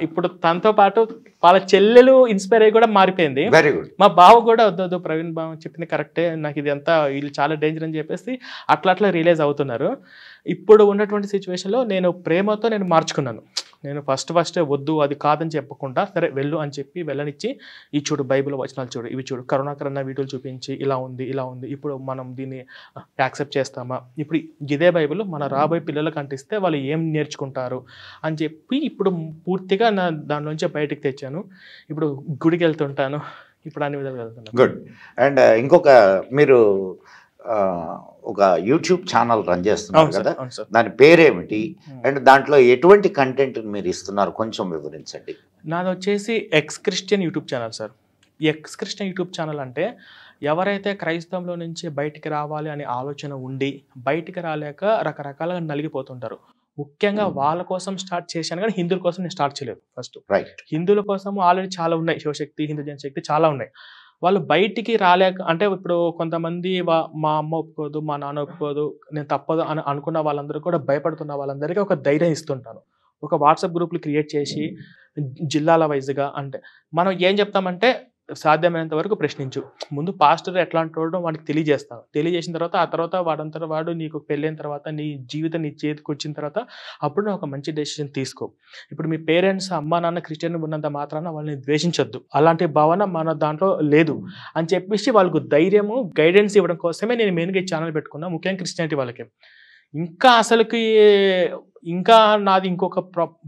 ఇప్పుడు తనతో పాటు వాళ్ళ చెల్లెలు ఇన్స్పైర్ అయ్యి కూడా మారిపోయింది. Very good. మా బావ కూడా వద్దు ప్రవీణ్ బావ చెప్పింది కరెక్టే, నాకు ఇది అంతా వీళ్ళు చాలా డేంజర్ అని చెప్పేసి అట్లా రియలైజ్ అవుతున్నారు. ఇప్పుడు ఉన్నటువంటి సిచ్యువేషన్లో నేను ప్రేమతో నేను మార్చుకున్నాను. నేను ఫస్ట్ వద్దు అది కాదని చెప్పకుండా సరే వెళ్ళు అని చెప్పి వెళ్ళనిచ్చి, ఈ చూడు బైబిల్ వచనాలు చూడు, ఇవి చూడు, కరుణాకర్ అన్న వీడియోలు చూపించి ఇలా ఉంది, ఇప్పుడు మనం దీన్ని యాక్సెప్ట్ చేస్తామా, ఇప్పుడు ఇదే బైబిల్ మన రాబోయే పిల్లలకు అంటిస్తే వాళ్ళు ఏం నేర్చుకుంటారు అని చెప్పి ఇప్పుడు పూర్తిగా నా దానిలోంచి బయటికి తెచ్చాను. ఇప్పుడు గుడికి వెళ్తుంటాను, ఇప్పుడు అన్ని విధాలు వెళ్తున్నాను. గుడ్. అండ్ ఇంకొక మీరు ఒక యూట్యూబ్ ఛానల్ రన్ చేస్తున్నారు కదా, దాని పేరేమిటి అండ్ దాంట్లో ఎటువంటి కంటెంట్ మీరు ఇస్తున్నారు కొంచెం వివరించండి. నాది వచ్చేసి ex Christian YouTube channel sir. Ex Christian YouTube channel అంటే ఎవరైతే క్రైస్తవంలో నుంచి బయటికి రావాలి అనే ఆలోచన ఉండి బయటికి రాలేక రకరకాలుగా నలిగిపోతుంటారు, ముఖ్యంగా వాళ్ళ కోసం స్టార్ట్ చేశాను, కానీ హిందువుల కోసం నేను స్టార్ట్ చేయలేదు. ఫస్ట్ హిందువుల కోసం ఆల్రెడీ చాలా ఉన్నాయి, శివశక్తి, హిందూ జనశక్తి చాలా ఉన్నాయి. వాళ్ళు బయటికి రాలేక, అంటే ఇప్పుడు కొంతమంది మా అమ్మ ఒప్పుకోదు, మా నాన్న ఒప్పుకోదు, నేను తప్పదు అని అనుకున్న వాళ్ళందరూ కూడా భయపడుతున్న వాళ్ళందరికీ ఒక ధైర్యం ఇస్తుంటాను. ఒక వాట్సాప్ గ్రూప్లు క్రియేట్ చేసి జిల్లాల వైజ్గా, అంటే మనం ఏం చెప్తామంటే సాధ్యమైనంత వరకు ప్రశ్నించు, ముందు పాస్టర్ ఎట్లాంటి వాడో వాడికి తెలియజేస్తాను, తెలియజేసిన తర్వాత ఆ తర్వాత వాడంతా వాడు నీకు పెళ్ళైన తర్వాత నీ జీవితం నీ చేతికి వచ్చిన తర్వాత అప్పుడు నువ్వు ఒక మంచి డెసిషన్ తీసుకో. ఇప్పుడు మీ పేరెంట్స్ అమ్మ నాన్న క్రిస్టియన్ ఉన్నంత మాత్రాన వాళ్ళని ద్వేషించొద్దు, అలాంటి భావన మన దాంట్లో లేదు అని చెప్పేసి వాళ్ళకు ధైర్యము గైడెన్స్ ఇవ్వడం కోసమే నేను మెయిన్గా ఈ ఛానల్ పెట్టుకున్నా, ముఖ్యంగా క్రిస్టియానిటీ వాళ్ళకి. ఇంకా నాది ఇంకొక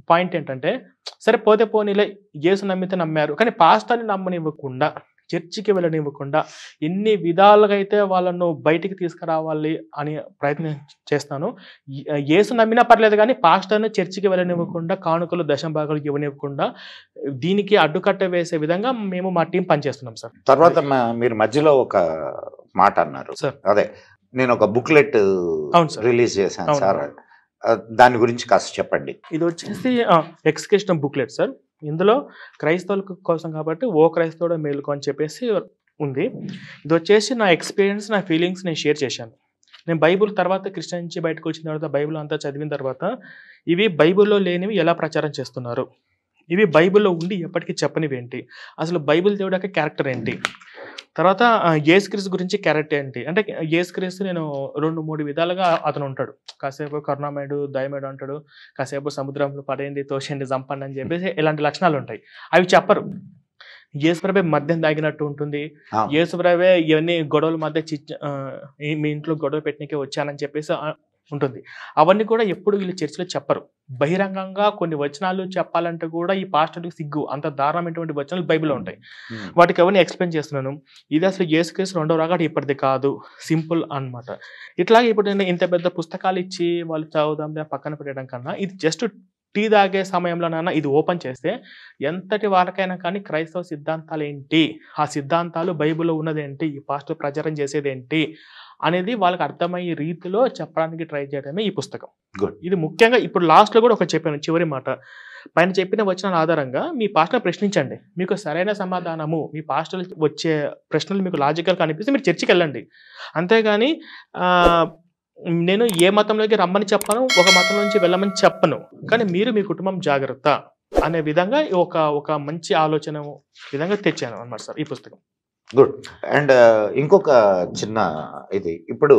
పాయింట్ ఏంటంటే, సరే పోతే పోనీలే యేసు నమ్మితే నమ్మారు, కానీ పాస్టర్ని నమ్మనివ్వకుండా, చర్చికి వెళ్ళనివ్వకుండా ఎన్ని విధాలుగా అయితే వాళ్ళను బయటికి తీసుకురావాలి అని ప్రయత్నం చేస్తాను. యేసు నమ్మినా పర్లేదు కానీ పాస్టర్ని చర్చికి వెళ్ళనివ్వకుండా, కానుకలు దశంభాగాలు ఇవ్వనివ్వకుండా దీనికి అడ్డుకట్ట వేసే విధంగా మేము మా టీం పనిచేస్తున్నాం సార్. తర్వాత మీరు మధ్యలో ఒక మాట అన్నారు సార్, అదే నేను ఒక బుక్లెట్ రిలీజ్ చేశాను సార్, దాని గురించి కాస్త చెప్పండి. ఇది వచ్చేసి ఎక్స్క్రిస్టియన్ బుక్లెట్ సార్. ఇందులో క్రైస్తవుల కోసం కాబట్టి ఓ క్రైస్తవుడు మేలుకో అని చెప్పేసి ఉంది. ఇది వచ్చేసి నా ఎక్స్పీరియన్స్, నా ఫీలింగ్స్ నేను షేర్ చేశాను. నేను బైబుల్ తర్వాత క్రిస్టియన్ నుంచి బయటకు వచ్చిన తర్వాత బైబుల్ అంతా చదివిన తర్వాత ఇవి బైబుల్లో లేనివి ఎలా ప్రచారం చేస్తున్నారు, ఇవి బైబిల్లో ఉండి ఎప్పటికీ చెప్పనివి ఏంటి, అసలు బైబిల్ దేవుడి యొక్క క్యారెక్టర్ ఏంటి, తర్వాత యేసుక్రీస్తు గురించి క్యారెక్టర్ ఏంటి. అంటే యేసుక్రీస్తు నేను 2-3 విధాలుగా అతను ఉంటాడు. కాసేపు కరుణామయుడు, దయమయుడు అంటాడు, కాసేపు సముద్రంలో పడేయండి, తోసేయండి, చంపండి అని చెప్పేసి ఇలాంటి లక్షణాలు ఉంటాయి. అవి చెప్పరు. యేసుప్రభే మద్యం తాగినట్టు ఉంటుంది, యేసుప్రభే ఇవన్నీ గొడవల మధ్య మీ ఇంట్లో గొడవ పెట్టినకే వచ్చానని చెప్పేసి ఉంటుంది. అవన్నీ కూడా ఎప్పుడు వీళ్ళు చర్చిలో చెప్పరు. బహిరంగంగా కొన్ని వచనాలు చెప్పాలంటే కూడా ఈ పాస్టర్కి సిగ్గు, అంత దారుణమైనటువంటి వచనాలు బైబిల్లో ఉంటాయి. వాటికి అవన్నీ ఎక్స్ప్లెయిన్ చేస్తున్నాను. ఇది అసలు యేసుక్రీస్తు రెండో రాకడ ఇప్పటిది కాదు, సింపుల్ అన్నమాట. ఇట్లాగే ఇప్పుడు నేను ఇంత పెద్ద పుస్తకాలు ఇచ్చి వాళ్ళు చదువుదాం పక్కన పెట్టడం కన్నా, ఇది జస్ట్ టీ తాగే సమయంలోనైనా ఇది ఓపెన్ చేస్తే ఎంతటి వాళ్ళకైనా కానీ క్రైస్తవ సిద్ధాంతాలు ఏంటి, ఆ సిద్ధాంతాలు బైబిల్లో ఉన్నదేంటి, ఈ పాస్టర్ ప్రచారం చేసేది ఏంటి అనేది వాళ్ళకి అర్థమయ్యే రీతిలో చెప్పడానికి ట్రై చేయడమే ఈ పుస్తకం. ఇది ముఖ్యంగా ఇప్పుడు లాస్ట్లో కూడా ఒక చెప్పాను, చివరి మాట, పైన చెప్పిన వచనాల ఆధారంగా మీ పాస్టర్ ప్రశ్నించండి, మీకు సరైన సమాధానము, మీ పాస్టర్ వచ్చే ప్రశ్నలు మీకు లాజికల్ కనిపిస్తే మీరు చర్చికి వెళ్ళండి. అంతేగాని నేను ఏ మతంలోకి రమ్మని చెప్పను, ఒక మతం నుంచి వెళ్ళమని చెప్పను, కానీ మీరు మీ కుటుంబం జాగ్రత్త అనే విధంగా ఒక మంచి ఆలోచన విధంగా తెచ్చాను అన్నమాట సార్ ఈ పుస్తకం. గుడ్. అండ్ ఇంకొక చిన్న ఇది, ఇప్పుడు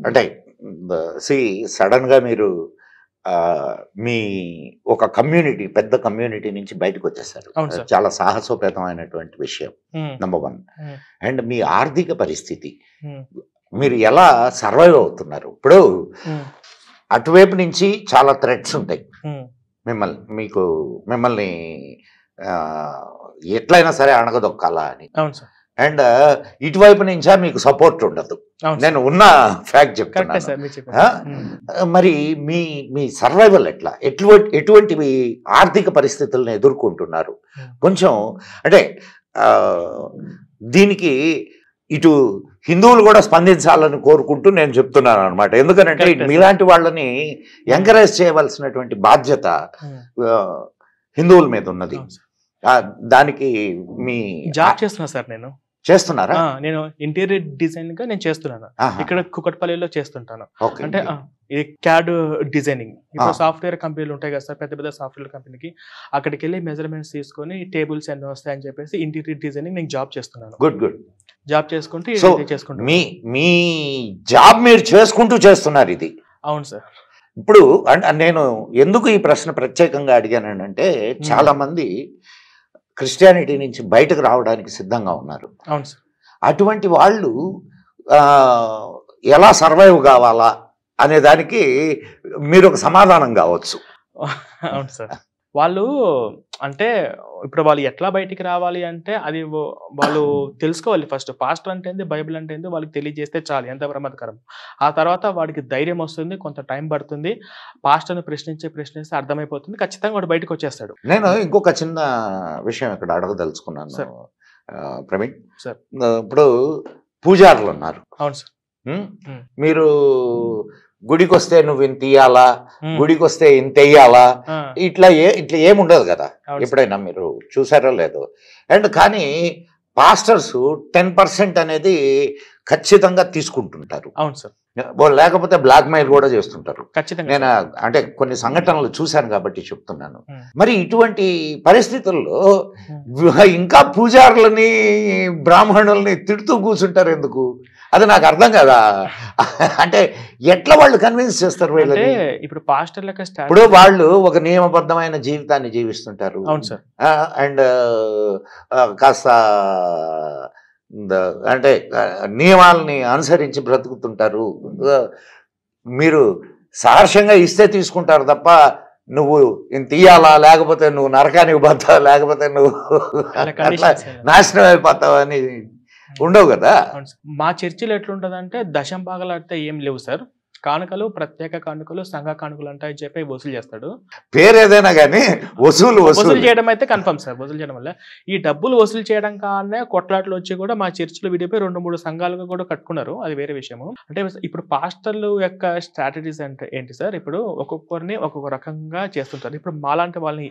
అంటే సడన్ గా మీరు మీ ఒక కమ్యూనిటీ, పెద్ద కమ్యూనిటీ నుంచి బయటకు వచ్చేసారు, చాలా సాహసోపేతమైనటువంటి విషయం నంబర్ 1. అండ్ మీ ఆర్థిక పరిస్థితి, మీరు ఎలా సర్వైవ్ అవుతున్నారు? ఇప్పుడు అటువైపు నుంచి చాలా థ్రెట్స్ ఉంటాయి, మిమ్మల్ని ఎట్లయినా సరే అణగదొక్కాలా అని. అవును సార్. అండ్ ఇటువైపు నుంచా మీకు సపోర్ట్ ఉండదు. అవును నేను ఉన్న ఫ్యాక్ట్ కరెక్టే చెప్తున్నాను. సార్ మీరు చెప్పారు. మరి మీ మీ సర్వైవల్ ఎట్లా, ఎటువంటివి ఆర్థిక పరిస్థితులను ఎదుర్కొంటున్నారు? కొంచెం అంటే దీనికి ఇటు హిందువులు కూడా స్పందించాలని కోరుకుంటూ నేను చెప్తున్నాను అనమాట. ఎందుకంటే మీలాంటి వాళ్ళని ఎంకరేజ్ చేయవలసినటువంటి బాధ్యత హిందువుల మీద ఉన్నది. దానికి మీ జాబ్ చేస్తున్నా సార్. నేను చేస్తున్నారా? నేను ఇంటీరియర్ డిజైన్ గా నేను చేస్తున్నాను. ఇక్కడ కుకట్పల్లిలో చేస్తుంటాను. అంటే ఇది క్యాడ్ డిజైనింగ్. ఇప్పుడు సాఫ్ట్వేర్ కంపెనీలు ఉంటాయి కదా సార్, పెద్ద పెద్ద సాఫ్ట్వేర్ కంపెనీకి అక్కడికి వెళ్ళి మెజర్మెంట్స్ తీసుకొని టేబుల్స్ ఎన్ని వస్తాయని చెప్పేసి ఇంటీరియర్ డిజైనింగ్ నేను జాబ్ చేస్తున్నాను. Good good. జాబ్ చేసుకుంటూ మీ జాబ్ మీరు చేసుకుంటూ చేస్తున్నారు ఇది. అవును సార్. ఇప్పుడు నేను ఎందుకు ఈ ప్రశ్న ప్రత్యేకంగా అడిగానంటే చాలా మంది క్రిస్టియానిటీ నుంచి బయటకు రావడానికి సిద్ధంగా ఉన్నారు. అవును సార్. అటువంటి వాళ్ళు ఎలా సర్వైవ్ కావాలా అనే దానికి మీరు ఒక సమాధానం కావచ్చు. అవును సార్. వాళ్ళు అంటే ఇప్పుడు వాళ్ళు ఎట్లా బయటికి రావాలి అంటే అది వాళ్ళు తెలుసుకోవాలి. ఫస్ట్ పాస్టర్ అంటే ఏంది, బైబిల్ అంటే ఏంది వాళ్ళకి తెలియజేస్తే చాలు, ఎంత ప్రమాదకరం. ఆ తర్వాత వాడికి ధైర్యం వస్తుంది, కొంత టైం పడుతుంది. పాస్టర్ని ప్రశ్నిస్తే అర్థమైపోతుంది, ఖచ్చితంగా వాడు బయటకు వచ్చేస్తాడు. నేను ఇంకొక చిన్న విషయం ఇక్కడ అడగదలుచుకున్నాను ప్రవీణ్ సార్. ఇప్పుడు పూజారులు ఉన్నారు. అవును సార్. మీరు గుడికి వస్తే నువ్వు ఇంత ఇయ్యాలా, గుడికి వస్తే ఇంత వెయ్యాలా, ఇట్లా ఏముండదు కదా. ఎప్పుడైనా మీరు చూసారో లేదు. అండ్ కానీ పాస్టర్స్ 10% అనేది ఖచ్చితంగా తీసుకుంటుంటారు. అవును సార్. లేకపోతే బ్లాక్ మెయిల్ కూడా చేస్తుంటారు. ఖచ్చితంగా. నేను అంటే కొన్ని సంఘటనలు చూశాను కాబట్టి చెప్తున్నాను. మరి ఇటువంటి పరిస్థితుల్లో ఇంకా పూజారులని బ్రాహ్మణుల్ని తిడుతూ కూర్చుంటారు ఎందుకు? అది నాకు అర్థం కదా. అంటే ఎట్లా వాళ్ళు కన్విన్స్ చేస్తారు వీళ్ళని? ఇప్పుడు పాస్టర్ లెక్క ఇప్పుడు వాళ్ళు ఒక నియమబద్ధమైన జీవితాన్ని జీవిస్తుంటారు. అవును సార్. అండ్ కాస్త అంటే నియమాలని అనుసరించి బ్రతుకుతుంటారు. మీరు సహర్షంగా ఇస్తే తీసుకుంటారు తప్ప నువ్వు ఇంత ఇయ్యాలా, లేకపోతే నువ్వు నరకానికి పోతావు, లేకపోతే నువ్వు నాశనం అయిపోతావు అని ఉండవు కదా. మా చర్చిలో ఎట్లుంటదంటే దశం భాగాలు అంటే ఏం లేవు సార్. కానుకలు, ప్రత్యేక కానుకలు, సంఘ కానుకలు అంటాయని చెప్పి వసూలు చేస్తాడు. పేరు ఏదైనా కానీ వసూలు చేయడం అయితే కన్ఫర్మ్ సార్. వసూలు చేయడం వల్ల ఈ డబ్బులు వసూలు చేయడం కానీ కొట్లాట్లు వచ్చి కూడా మా చర్చిలో విడిపోయి 2-3 సంఘాలుగా కూడా కట్టుకున్నారు. అది వేరే విషయము. అంటే ఇప్పుడు పాస్టర్లు యొక్క స్ట్రాటజీస్ అంటే ఏంటి సార్? ఇప్పుడు ఒక్కొక్కరిని ఒక్కొక్క రకంగా చేస్తుంటారు. ఇప్పుడు మాలాంటి వాళ్ళని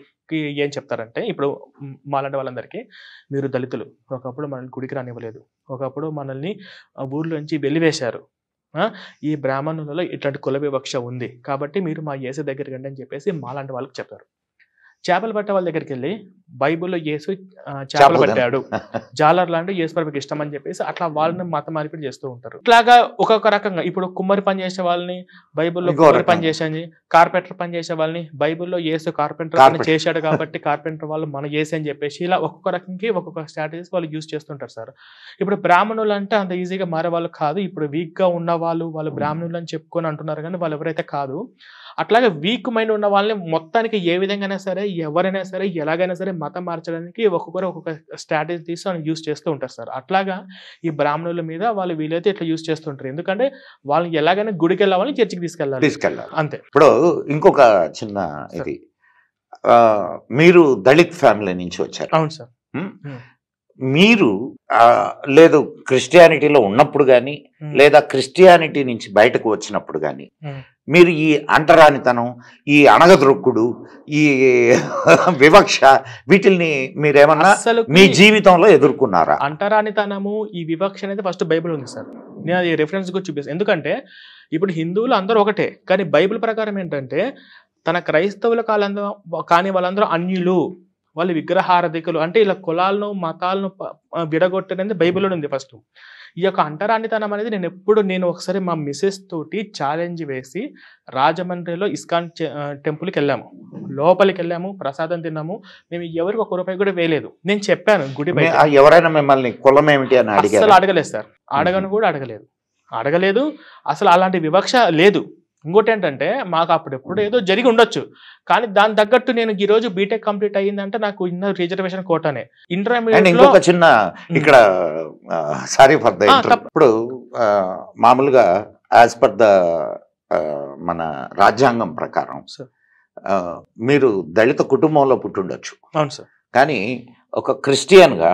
ఏం చెప్తారంటే, ఇప్పుడు మాలాంటి వాళ్ళందరికీ మీరు దళితులు, ఒకప్పుడు మనల్ని గుడికి రానివ్వలేదు, ఒకప్పుడు మనల్ని ఊర్లోంచి వెలివేశారు, ఈ బ్రాహ్మణులలో ఇట్లాంటి కుల వివక్ష ఉంది కాబట్టి మీరు మా యేసు దగ్గరికి రండి అని చెప్పేసి మాలాంటి వాళ్ళకి చెప్పారు. చేపలు పట్టే వాళ్ళ దగ్గరికి వెళ్ళి బైబుల్లో యేసు చేపలు పట్టాడు, జాలర్ లాంటి యేసు ప్రభుకి ఇష్టం అని చెప్పేసి అట్లా వాళ్ళని మత మార్పిడి చేస్తూ ఉంటారు. ఇట్లాగా ఒక్కొక్క రకంగా ఇప్పుడు కుమ్మరి పని చేసే వాళ్ళని బైబుల్లో కుమ్మరి పని చేసేది, కార్పెంటర్ పని చేసే వాళ్ళని బైబుల్లో యేసు కార్పెంటర్ పని చేశాడు కాబట్టి కార్పెంటర్ వాళ్ళు మన యేసు అని చెప్పేసి ఇలా ఒక్కొక్క రకంకి ఒక్కొక్క స్ట్రాటజీస్ వాళ్ళు యూజ్ చేస్తుంటారు సార్. ఇప్పుడు బ్రాహ్మణులు అంటే అంత ఈజీగా మారే వాళ్ళు కాదు. ఇప్పుడు వీక్ గా ఉన్న వాళ్ళు బ్రాహ్మణులు అని చెప్పుకొని అంటున్నారు కానీ వాళ్ళు ఎవరైతే కాదు. అట్లాగే వీక్ మైండ్ ఉన్న వాళ్ళని మొత్తానికి ఏ విధంగా సరే, ఎవరైనా సరే, ఎలాగైనా సరే మతం మార్చడానికి ఒక్కొక్కరు ఒక్కొక్క స్ట్రాటజీ తీసి వాళ్ళు యూజ్ చేస్తూ ఉంటారు సార్. అట్లాగా ఈ బ్రాహ్మణుల మీద వాళ్ళు వీలైతే ఇట్లా యూజ్ చేస్తుంటారు. ఎందుకంటే వాళ్ళని ఎలాగైనా గుడికి వెళ్ళాలని చర్చికి తీసుకెళ్ళాలి అంతే. ఇప్పుడు ఇంకొక చిన్న ఇది, మీరు దళిత్ ఫ్యామిలీ నుంచి వచ్చారు. అవును సార్. మీరు లేదు క్రిస్టియానిటీలో ఉన్నప్పుడు కానీ లేదా క్రిస్టియానిటీ నుంచి బయటకు వచ్చినప్పుడు కానీ మీరు ఈ అంటరానితనం, ఈ అణగద్రొక్కుడు, ఈ వివక్ష వీటిల్ని మీరేమన్నా మీ జీవితంలో ఎదుర్కొన్నారా? అంటరానితనము, ఈ వివక్ష అనేది ఫస్ట్ బైబిల్ ఉంది సార్. నేను అది రెఫరెన్స్ కూడా చూపిస్తాను. ఎందుకంటే ఇప్పుడు హిందువులు అందరూ ఒకటే, కానీ బైబిల్ ప్రకారం ఏంటంటే తన క్రైస్తవుల కాలంలో కానీ వాళ్ళందరూ అన్యులు, వాళ్ళు విగ్రహారాధికులు, అంటే ఇలా కులాలను మతాలను విడగొట్టనేది బైబిల్లో ఉంది ఫస్ట్. ఈ యొక్క అంటరానితనం అనేది నేను ఒకసారి మా మిసెస్ తోటి ఛాలెంజ్ వేసి రాజమండ్రిలో ఇస్కాన్ టెంపుల్కి వెళ్ళాము. లోపలికి వెళ్ళాము, ప్రసాదం తిన్నాము. మేము ఎవరికి ₹1 కూడా వేయలేదు. నేను చెప్పాను గుడి బయట. ఎవరైనా మిమ్మల్ని కులం ఏమిటి అని అసలు అడగలేదు సార్. అడగను కూడా అడగలేదు. అసలు అలాంటి వివక్ష లేదు. ఇంకోటి ఏంటంటే మాకు అప్పుడు ఎప్పుడు ఏదో జరిగి ఉండొచ్చు, కానీ దాని తగ్గట్టు నేను ఈ రోజు బీటెక్ కంప్లీట్ అయ్యిందంటే నాకు ఉన్న రిజర్వేషన్ కోటానే. అండ్ ఇంటర్మీడియట్ లో ఇంకొక చిన్న ఇక్కడ సారీ ఫర్ ద ఇప్పుడు మామూలుగా యాజ్ పర్ ద మన రాజ్యాంగం ప్రకారం సార్. మీరు దళిత కుటుంబంలో పుట్టుండొచ్చు, అవును సార్. కానీ ఒక క్రిస్టియన్గా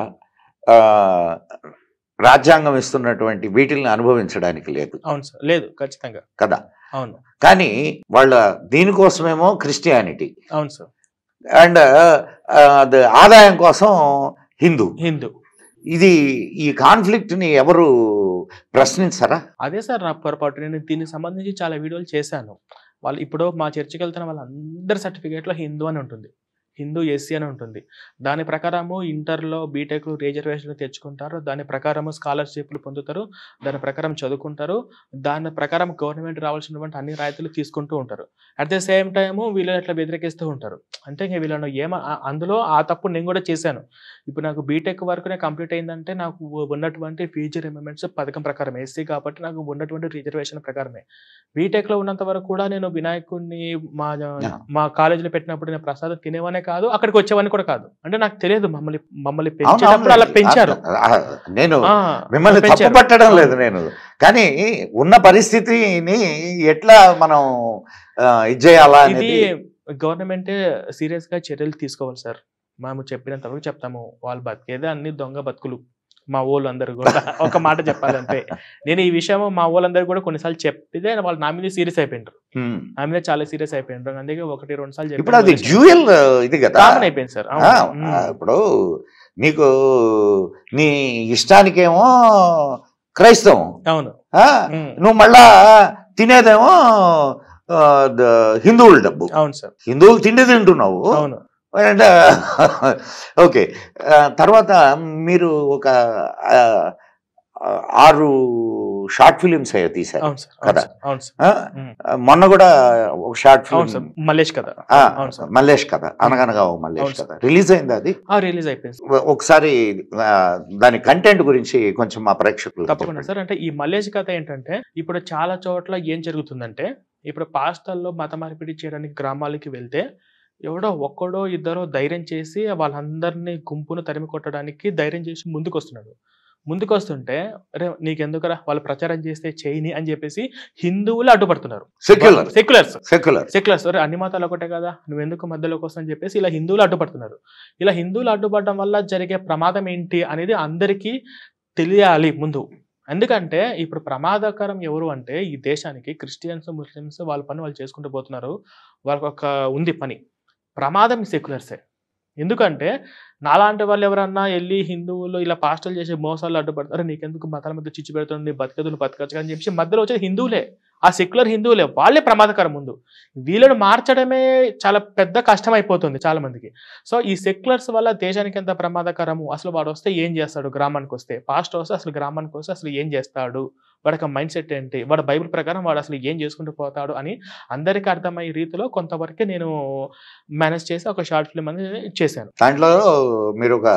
రాజ్యాంగం ఇస్తున్నటువంటి వీటిల్ని అనుభవించడానికి లేదు. అవును సార్, లేదు ఖచ్చితంగా కదా. అవును. కానీ వాళ్ళ దీనికోసమేమో క్రిస్టియానిటీ, అవును సార్. అండ్ ఆదాయం కోసం హిందూ. ఇది ఈ కాన్ఫ్లిక్ట్ ని ఎవరు ప్రశ్నించారా? అదే సార్ నా పొరపాటు. నేను దీనికి సంబంధించి చాలా వీడియోలు చేశాను. వాళ్ళు ఇప్పుడు మా చర్చికి వెళ్తున్న వాళ్ళందరి సర్టిఫికేట్లో హిందూ అని ఉంటుంది, హిందూ ఎస్సీ అని ఉంటుంది. దాని ప్రకారము ఇంటర్లో బీటెక్లు రిజర్వేషన్లు తెచ్చుకుంటారు, దాని ప్రకారము స్కాలర్షిప్లు పొందుతారు, దాని ప్రకారం చదువుకుంటారు, దాని ప్రకారం గవర్నమెంట్ రావాల్సినటువంటి అన్ని రాయితీలు తీసుకుంటూ ఉంటారు. అట్ ద సేమ్ టైము వీళ్ళు అట్లా వ్యతిరేకిస్తూ ఉంటారు. అంటే ఇంక వీళ్ళను అందులో ఆ తప్పు నేను కూడా చేశాను. ఇప్పుడు నాకు బీటెక్ వరకునే కంప్లీట్ అయిందంటే నాకు ఉన్నటువంటి ఫీజు రిమెంబర్స్ పథకం ప్రకారం ఎస్సీ కాబట్టి నాకు ఉన్నటువంటి రిజర్వేషన్ ప్రకారమే. బీటెక్లో ఉన్నంత వరకు కూడా నేను వినాయకుడిని మా కాలేజీలో పెట్టినప్పుడు నేను ప్రసాదం తినేవానే కాదు, అక్కడికి వచ్చేవాడిని కూడా కాదు. అంటే నాకు తెలియదు, మమ్మల్ని పెంచేటప్పుడు అలా పెంచారు. నేను మిమ్మల్ని తప్పు పట్టడం లేదు నేను, కానీ ఉన్న పరిస్థితిని ఎట్లా మనం ఇది చేయాలా ఇది గవర్నమెంటే సీరియస్ గా చర్యలు తీసుకోవాలి సార్. మేము చెప్పినంత వరకు చెప్తాము. వాళ్ళు బతికేదే అన్ని దొంగ బతుకులు మా వాళ్ళందరూ కూడా. ఒక మాట చెప్పాలంటే నేను ఈ విషయం మా వాళ్ళందరూ కూడా కొన్నిసార్లు చెప్తే వాళ్ళు నా మీద సీరియస్ అయిపోయినారు, నా మీద చాలా సీరియస్ అయిపోయినారు. అందుకే 1-2 సార్లు ఇప్పుడు అది డ్యూయల్ ఇది కదా, కామన్ అయిపోయింది సార్. ఇప్పుడు నీకు నీ ఇష్టానికేమో క్రైస్తవం, అవును, నువ్వు మళ్ళా తినేదేమో హిందువుల డబ్బు. అవును సార్, హిందువులు తిండి తింటున్నావు. అవును. అండ్ ఓకే, తర్వాత మీరు ఒక 6 షార్ట్ ఫిలిమ్స్ తీశారు కదా. మొన్న కూడా ఒక షార్ట్ ఫిలిం మల్లేష్ కథ, మల్లేష్ కథ, అనగనగా మల్లేష్ కథ రిలీజ్ అయింది. అది రిలీజ్ అయిపోయింది. ఒకసారి దాని కంటెంట్ గురించి కొంచెం మా ప్రేక్షకులు. తప్పకుండా సార్. అంటే ఈ మల్లేష్ కథ ఏంటంటే ఇప్పుడు చాలా చోట్ల ఏం జరుగుతుందంటే ఇప్పుడు పాస్టర్లో మత మార్పిడి చేయడానికి గ్రామాలకి వెళ్తే ఎవడో ఒక్కడో ఇద్దరో ధైర్యం చేసి వాళ్ళందరినీ గుంపును తరిమి కొట్టడానికి ధైర్యం చేసి ముందుకు వస్తుంటే అరే నీకెందుకురా వాళ్ళు ప్రచారం చేస్తే చేయని అని చెప్పేసి హిందువులు అడ్డుపడుతున్నారు. సెక్యులర్స్ అన్ని మతాలు ఒకటే కదా, నువ్వెందుకు మధ్యలోకి వస్తా అని చెప్పేసి ఇలా హిందువులు అడ్డుపడుతున్నారు. ఇలా హిందువులు అడ్డుపడడం వల్ల జరిగే ప్రమాదం ఏంటి అనేది అందరికీ తెలియాలి ముందు. ఎందుకంటే ఇప్పుడు ప్రమాదకరం ఎవరు అంటే ఈ దేశానికి క్రిస్టియన్స్ ముస్లిమ్స్ వాళ్ళ పని వాళ్ళు చేసుకుంటూ పోతున్నారు. వాళ్ళకి ఒక ఉంది పని, ప్రమాదం సెక్యులర్సే. ఎందుకంటే నాలాంటి వాళ్ళు ఎవరన్నా వెళ్ళి హిందువులు ఇలా పాస్టర్లు చేసే మోసాలు అడ్డుపడతారు, నీకెందుకు మతాల మధ్య చిచ్చు పెడుతుంది, బతకదులు బతకచ్చు అని చెప్పి మధ్యలో వచ్చేది హిందువులే, ఆ సెక్యులర్ హిందువులే, వాళ్ళే ప్రమాదకరం ముందు. వీళ్ళని మార్చడమే చాలా పెద్ద కష్టం అయిపోతుంది చాలా మందికి. సో ఈ సెక్యులర్స్ వల్ల దేశానికి ఎంత ప్రమాదకరము, అసలు వాడు వస్తే ఏం చేస్తాడు, గ్రామానికి వస్తే పాస్టర్ వస్తే అసలు గ్రామానికి వస్తే అసలు ఏం చేస్తాడు, వాడికి మైండ్ సెట్ ఏంటి, వాడు బైబిల్ ప్రకారం వాడు అసలు ఏం చేసుకుంటూ పోతాడు అని అందరికీ అర్థమయ్యే రీతిలో కొంతవరకే నేను మేనేజ్ చేసి ఒక షార్ట్ ఫిల్మ్ అనేది చేశాను. దాంట్లో మీరు ఒక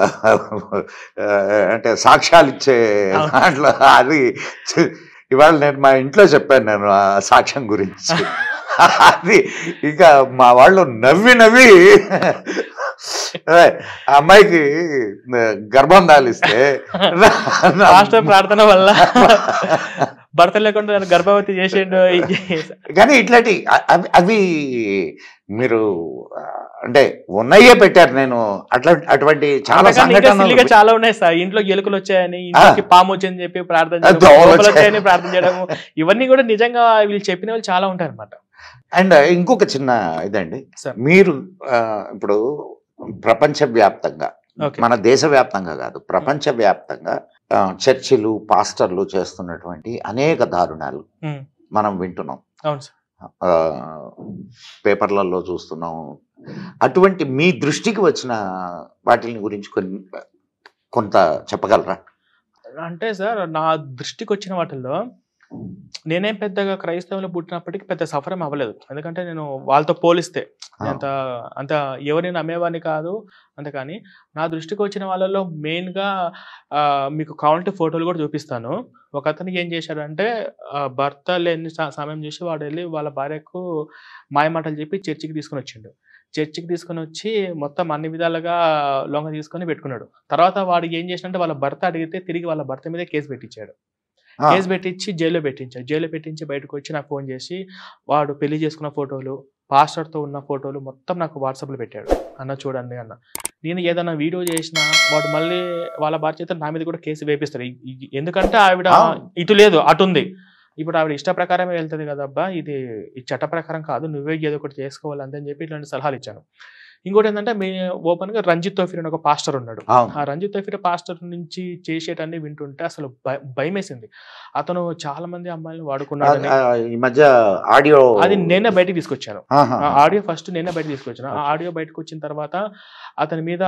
అంటే సాక్ష్యాలు ఇచ్చే దాంట్లో అది ఇవాళ నేను మా ఇంట్లో చెప్పాను నేను ఆ సాక్ష్యం గురించి. అది ఇక మా వాళ్ళు నవ్వి అమ్మాయికి గర్భం దాలిస్తే ప్రార్థన వల్ల భర్త లేకుండా గర్భవతి చేసేయండు. కానీ ఇట్లాంటి అవి మీరు అంటే ఉన్నాయే పెట్టారు. నేను అటువంటి చాలా చాలా ఉన్నాయి సార్. ఇంట్లో ఎలుకలు వచ్చాయని, ఇంట్లోకి పాము వచ్చని చెప్పి ప్రార్థన చేయడము, ఇవన్నీ కూడా నిజంగా వీళ్ళు చెప్పిన వాళ్ళు చాలా ఉంటాయి అన్నమాట. అండ్ ఇంకొక చిన్న ఇదండి, మీరు ఇప్పుడు ప్రపంచవ్యాప్తంగా, మన దేశవ్యాప్తంగా కాదు ప్రపంచవ్యాప్తంగా చర్చిలు పాస్టర్లు చేస్తున్నటువంటి అనేక దారుణాలు మనం వింటున్నాం, పేపర్లలో చూస్తున్నాం. అటువంటి మీ దృష్టికి వచ్చిన వాటిని గురించి కొంత చెప్పగలరా? అంటే సార్ నా దృష్టికి వచ్చిన వాటిల్లో నేనేం పెద్దగా క్రైస్తవంలో పుట్టినప్పటికీ పెద్ద సఫరం అవ్వలేదు. ఎందుకంటే నేను వాళ్ళతో పోలిస్తే అంత అంత ఎవరిని నమ్మేవాడిని కాదు. కానీ నా దృష్టికి వచ్చిన వాళ్ళలో మెయిన్‌గా మీకు కావాలంటే ఫోటోలు కూడా చూపిస్తాను. ఒకతను ఏం చేశాడంటే భర్త లేని సమయం చూసి వాడెళ్ళి వాళ్ళ భార్యకు మాయమాటలు చెప్పి చర్చికి తీసుకొనొచ్చిండు. చర్చికి తీసుకొనొచ్చి మొత్తం అన్ని విధాలుగా లొంగ తీసుకొని పెట్టుకున్నాడు. తర్వాత వాడు ఏం చేసిండంటే వాళ్ళ భర్త అడిగితే తిరిగి వాళ్ళ భర్త మీదే కేస్ పెట్టించాడు. కేస్ పెట్టించి జైల్‌లో పెట్టించాడు. జైల్‌లో పెట్టించి బయటకొచ్చి నాకు ఫోన్ చేసి వాడు పెళ్లి చేసుకున్న ఫోటోలు, పాస్టర్‌తో ఉన్న ఫోటోలు మొత్తం నాకు వాట్సాప్‌లో పెట్టాడు. "అన్న చూడండి" అన్న. నేను ఏదైనా వీడియో చేసినా వాడు మళ్ళీ వాళ్ళ భార్య చేత నా మీద కూడా కేసు వేపిస్తాడు. ఎందుకంటే ఆవిడ ఇటు లేదు అటుంది. ఇప్పుడు ఆవిడ ఇష్ట ప్రకారమే వెళ్తది కదబ్బా! ఇది చట్ట ప్రకారం కాదు. నువ్వే ఏదో ఒకటి చేసుకోవాలి అంతే అని చెప్పి ఇట్లాంటి సలహాలు ఇచ్చాను. ఇంకోటేందంటే ఓపెన్‌గా రంజిత్ తోఫీర్ అని ఒక పాస్టర్ ఉన్నాడు. ఆ రంజిత్ తోఫీర్ పాస్టర్ నుంచి చేసేటన్నీ వింటుంటే అసలు భయమేసింది. అతను చాలా మంది అమ్మాయిలను వాడుకున్నాడని ఈ మధ్య ఆడియో అది నేనే బయటికి తీసుకొచ్చాను. ఆ ఆడియో ఫస్ట్ నేనే బయటకి తీసుకొచ్చాను. ఆ ఆడియో బయటకు వచ్చిన తర్వాత అతని మీద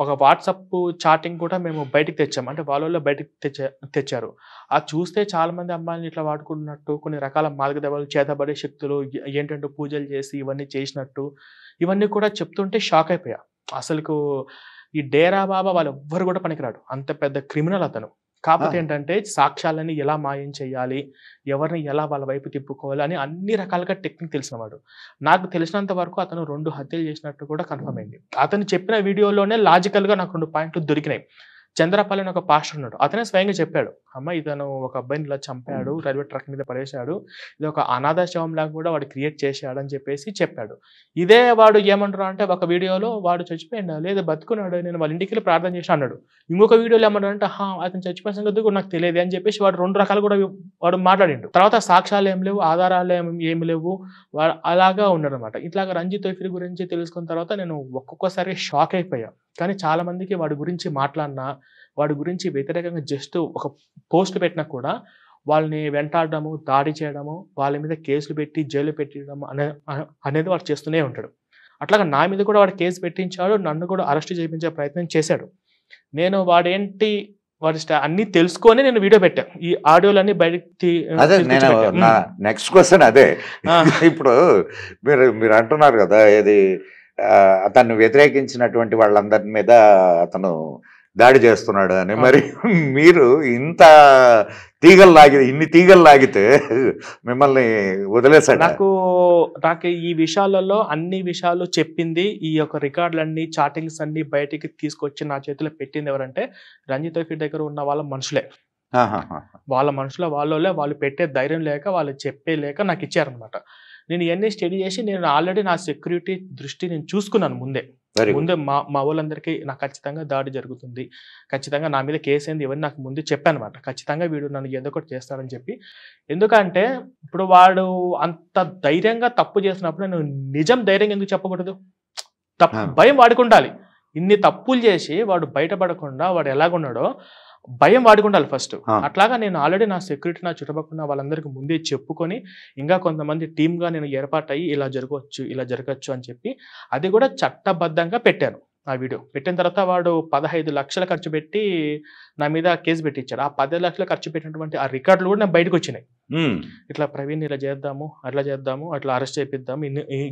ఒక వాట్సాప్ చాటింగ్ కూడా మేము బయటికి తెచ్చాము. అంటే వాళ్ళలో బయటికి తెచ్చారు. అది చూస్తే చాలా మంది అమ్మాయిలని ఇట్లా వాడుకున్నట్టు, కొన్ని రకాల మాదక ద్రవ్యాలు, చేతబడే శక్తులు, ఏంటంటే పూజలు చేసి ఇవన్నీ చేసినట్టు, ఇవన్నీ కూడా చెప్తుంటే షాక్ అయిపోయా. అసలుకు ఈ డేరా బాబా వాళ్ళెవ్వరు కూడా పనికిరాడు. అంత పెద్ద క్రిమినల్ అతను. కాకపోతే ఏంటంటే సాక్ష్యాలని ఎలా మాయం చేయాలి, ఎవరిని ఎలా వాళ్ళ వైపు తిప్పుకోవాలి అని అన్ని రకాలుగా టెక్నిక్ తెలిసినవాడు. నాకు తెలిసినంత వరకు అతను 2 హత్యలు చేసినట్టు కూడా కన్ఫర్మ్ అయింది. అతను చెప్పిన వీడియోలోనే లాజికల్‌గా నాకు 2 పాయింట్లు దొరికినాయి. చంద్రపాల్ అని ఒక పాస్టర్ ఉన్నాడు. అతనే స్వయంగా చెప్పాడు. "అమ్మ ఇతను ఒక అబ్బాయిని ఇలా చంపాడు, రైల్వే ట్రాక్ మీద పడేశాడు. ఇది ఒక అనాథ శవంలాగా కూడా వాడు క్రియేట్ చేశాడు" అని చెప్పేసి చెప్పాడు. ఇదే వాడు ఏమంటున్నాడు అంటే ఒక వీడియోలో వాడు చచ్చిపోయిండా? లేదు బతుకున్నాడు. నేను వాళ్ళ ఇంటికెళ్ళి ప్రార్థన చేశా అన్నాడు. ఇంకొక వీడియోలో ఏమన్నాడంటే అతను చచ్చిపోయిన సంగతి కూడా నాకు తెలియదు అని చెప్పేసి వాడు 2 రకాలు కూడా వాడు మాట్లాడిండు. తర్వాత సాక్ష్యాలు ఏం లేవు, ఆధారాలు ఏమి లేవు. అలాగా ఉన్నాడనమాట. ఇట్లాగా రంజిత్ తోఫీర్ గురించి తెలుసుకున్న తర్వాత నేను ఒక్కొక్కసారి షాక్ అయిపోయా. కానీ చాలా మందికి వాడి గురించి మాట్లాడినా, వాడి గురించి వ్యతిరేకంగా జస్ట్ ఒక పోస్ట్ పెట్టినా కూడా వాళ్ళని వెంటాడడము, దాడి చేయడము, వాళ్ళ మీద కేసులు పెట్టి జైలు పెట్టడం అనేది వాడు చేస్తూనే ఉంటాడు. అట్లాగా నా మీద కూడా వాడు కేసు పెట్టించాడు. నన్ను కూడా అరెస్ట్ చేయించే ప్రయత్నం చేశాడు. నేను వాడేంటి వాడి అన్నీ తెలుసుకొని నేను వీడియో పెట్టా. ఈ ఆడియోలన్నీ బయటికి నా నెక్స్ట్ క్వశ్చన్ అదే. ఇప్పుడు మీరు అంటున్నారు కదా, ఏది అతన్ని వ్యతిరేకించినటువంటి వాళ్ళందరి మీద అతను దాడి చేస్తున్నాడు అని. మరి మీరు ఇన్ని తీగలు లాగితే మిమ్మల్ని వదిలేశాడు? నాకు ఈ విషయాలలో అన్ని విషయాలు చెప్పింది, ఈ యొక్క రికార్డులన్నీ, చాటింగ్స్ అన్ని బయటికి తీసుకొచ్చి నా చేతిలో పెట్టింది ఎవరంటే రంజిత్ తోఫీర్ దగ్గర ఉన్న వాళ్ళ మనుషులే. వాళ్ళ మనుషుల వాళ్ళోళ్ళే. వాళ్ళు పెట్టే ధైర్యం లేక, వాళ్ళు చెప్పే లేక నాకు ఇచ్చారనమాట. నేను ఇవన్నీ స్టడీ చేసి నేను ఆల్రెడీ నా సెక్యూరిటీ దృష్టి నేను చూసుకున్నాను ముందే మా వాళ్ళందరికీ నాకు ఖచ్చితంగా దాడి జరుగుతుంది, ఖచ్చితంగా నా మీద కేసు అయింది, ఇవన్నీ నాకు ముందు చెప్పానమాట. ఖచ్చితంగా వీడు నన్ను ఏదో ఒకటి చేస్తాడని చెప్పి. ఎందుకంటే ఇప్పుడు వాడు అంత ధైర్యంగా తప్పు చేసినప్పుడు నేను నిజం ధైర్యంగా ఎందుకు చెప్పకూడదు? భయం వాడికి ఉండాలి. ఇన్ని తప్పులు చేసి వాడు బయటపడకుండా వాడు ఎలాగున్నాడో భయం వాడుకుండాలి ఫస్ట్. అట్లాగా నేను ఆల్రెడీ నా సెక్యూరిటీ, నా చుట్టుపక్కల వాళ్ళందరికీ ముందే చెప్పుకొని, ఇంకా కొంతమంది టీమ్గా నేను ఏర్పాటయ్యి ఇలా జరగచ్చు అని చెప్పి అది కూడా చట్టబద్ధంగా పెట్టాను. ఆ వీడియో పెట్టిన తర్వాత వాడు 15 లక్షలు ఖర్చు పెట్టి నా మీద కేసు పెట్టించాడు. ఆ 10 లక్షలు ఖర్చు పెట్టినటువంటి ఆ రికార్డులు కూడా నాకు బయటకు వచ్చినాయి. ఇట్లా ప్రవీణ్ ఇలా చేద్దాము, అట్లా చేద్దాము, అట్లా అరెస్ట్ చేపిద్దాము,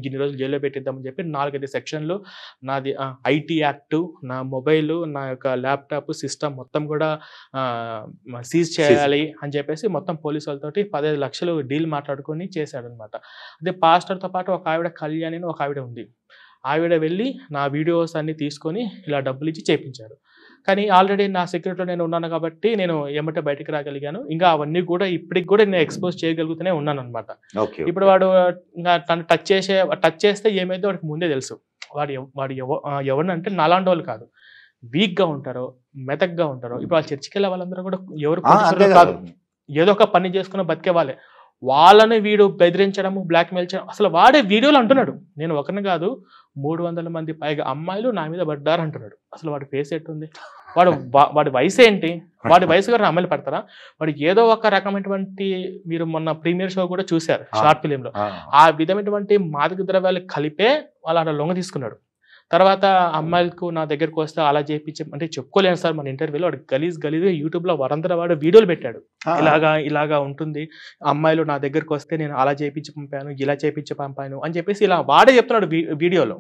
ఇన్ని రోజులు జైల్లో పెట్టిద్దామని చెప్పి 4-5 సెక్షన్లు, నాది ఐటీ యాక్ట్, నా మొబైల్, నా యొక్క ల్యాప్టాప్ సిస్టమ్ మొత్తం కూడా సీజ్ చేయాలి అని చెప్పేసి మొత్తం పోలీసు వాళ్ళతోటి 15 లక్షలు డీల్ మాట్లాడుకొని చేశాడనమాట. అదే పాస్టర్తో పాటు ఒక ఆవిడ కళ్యాణి అని ఒక ఆవిడ ఉంది. ఆవిడ వెళ్ళి నా వీడియోస్ అన్ని తీసుకొని ఇలా డబ్బులు ఇచ్చి చేయించారు. కానీ ఆల్రెడీ నా సెక్యూరిటీలో నేను ఉన్నాను కాబట్టి నేను ఎమ్మటే బయటికి రాగలిగాను. ఇంకా అవన్నీ కూడా ఇప్పటికి కూడా నేను ఎక్స్పోజ్ చేయగలుగుతూనే ఉన్నాను అనమాట. ఇప్పుడు వాడు ఇంకా తను టచ్ చేస్తే ఏమైతే వాడికి ముందే తెలుసు. వాడు ఎవరినంటే నాలాంటి వాళ్ళు కాదు, వీక్గా ఉంటారో, మెతక్గా ఉంటారో. ఇప్పుడు ఆ చర్చికి వెళ్ళే వాళ్ళందరూ కూడా ఎవరు కాదు, ఏదో ఒక పని చేసుకుని బతికే వాళ్ళే. వాళ్ళని వీడు బెదిరించడము, బ్లాక్మెయిల్ చేయడం. అసలు వాడే వీడియోలు అంటున్నాడు, నేను ఒకరిని కాదు 300 మంది పైగా అమ్మాయిలు నా మీద పడ్డారు అంటున్నాడు. అసలు వాడి ఫేస్ ఎట్టుంది? వాడి వయసు ఏంటి? వాడి వయసు గారు అమ్మాయిలు పడతారా? వాడు ఏదో ఒక రకమైనటువంటి, మీరు మొన్న ప్రీమియర్ షో కూడా చూశారు షార్ట్ ఫిలింలో, ఆ విధమైనటువంటి మాదక ద్రవ్యాలు కలిపే వాళ్ళు అలా లొంగ తీసుకున్నాడు. తర్వాత అమ్మాయిలకు నా దగ్గరకు వస్తే అలా చేయించి అంటే చెప్పుకోలేను సార్ మన ఇంటర్వ్యూలో వాడు గలీజ్గా యూట్యూబ్లో వరందర వాడు వీడియోలు పెట్టాడు. ఇలాగా ఉంటుంది, అమ్మాయిలు నా దగ్గరకు వస్తే నేను అలా చేయించి పంపాను, ఇలా చేయించి పంపాను అని చెప్పేసి ఇలా వాడే చెప్తున్నాడు వీడియోలో.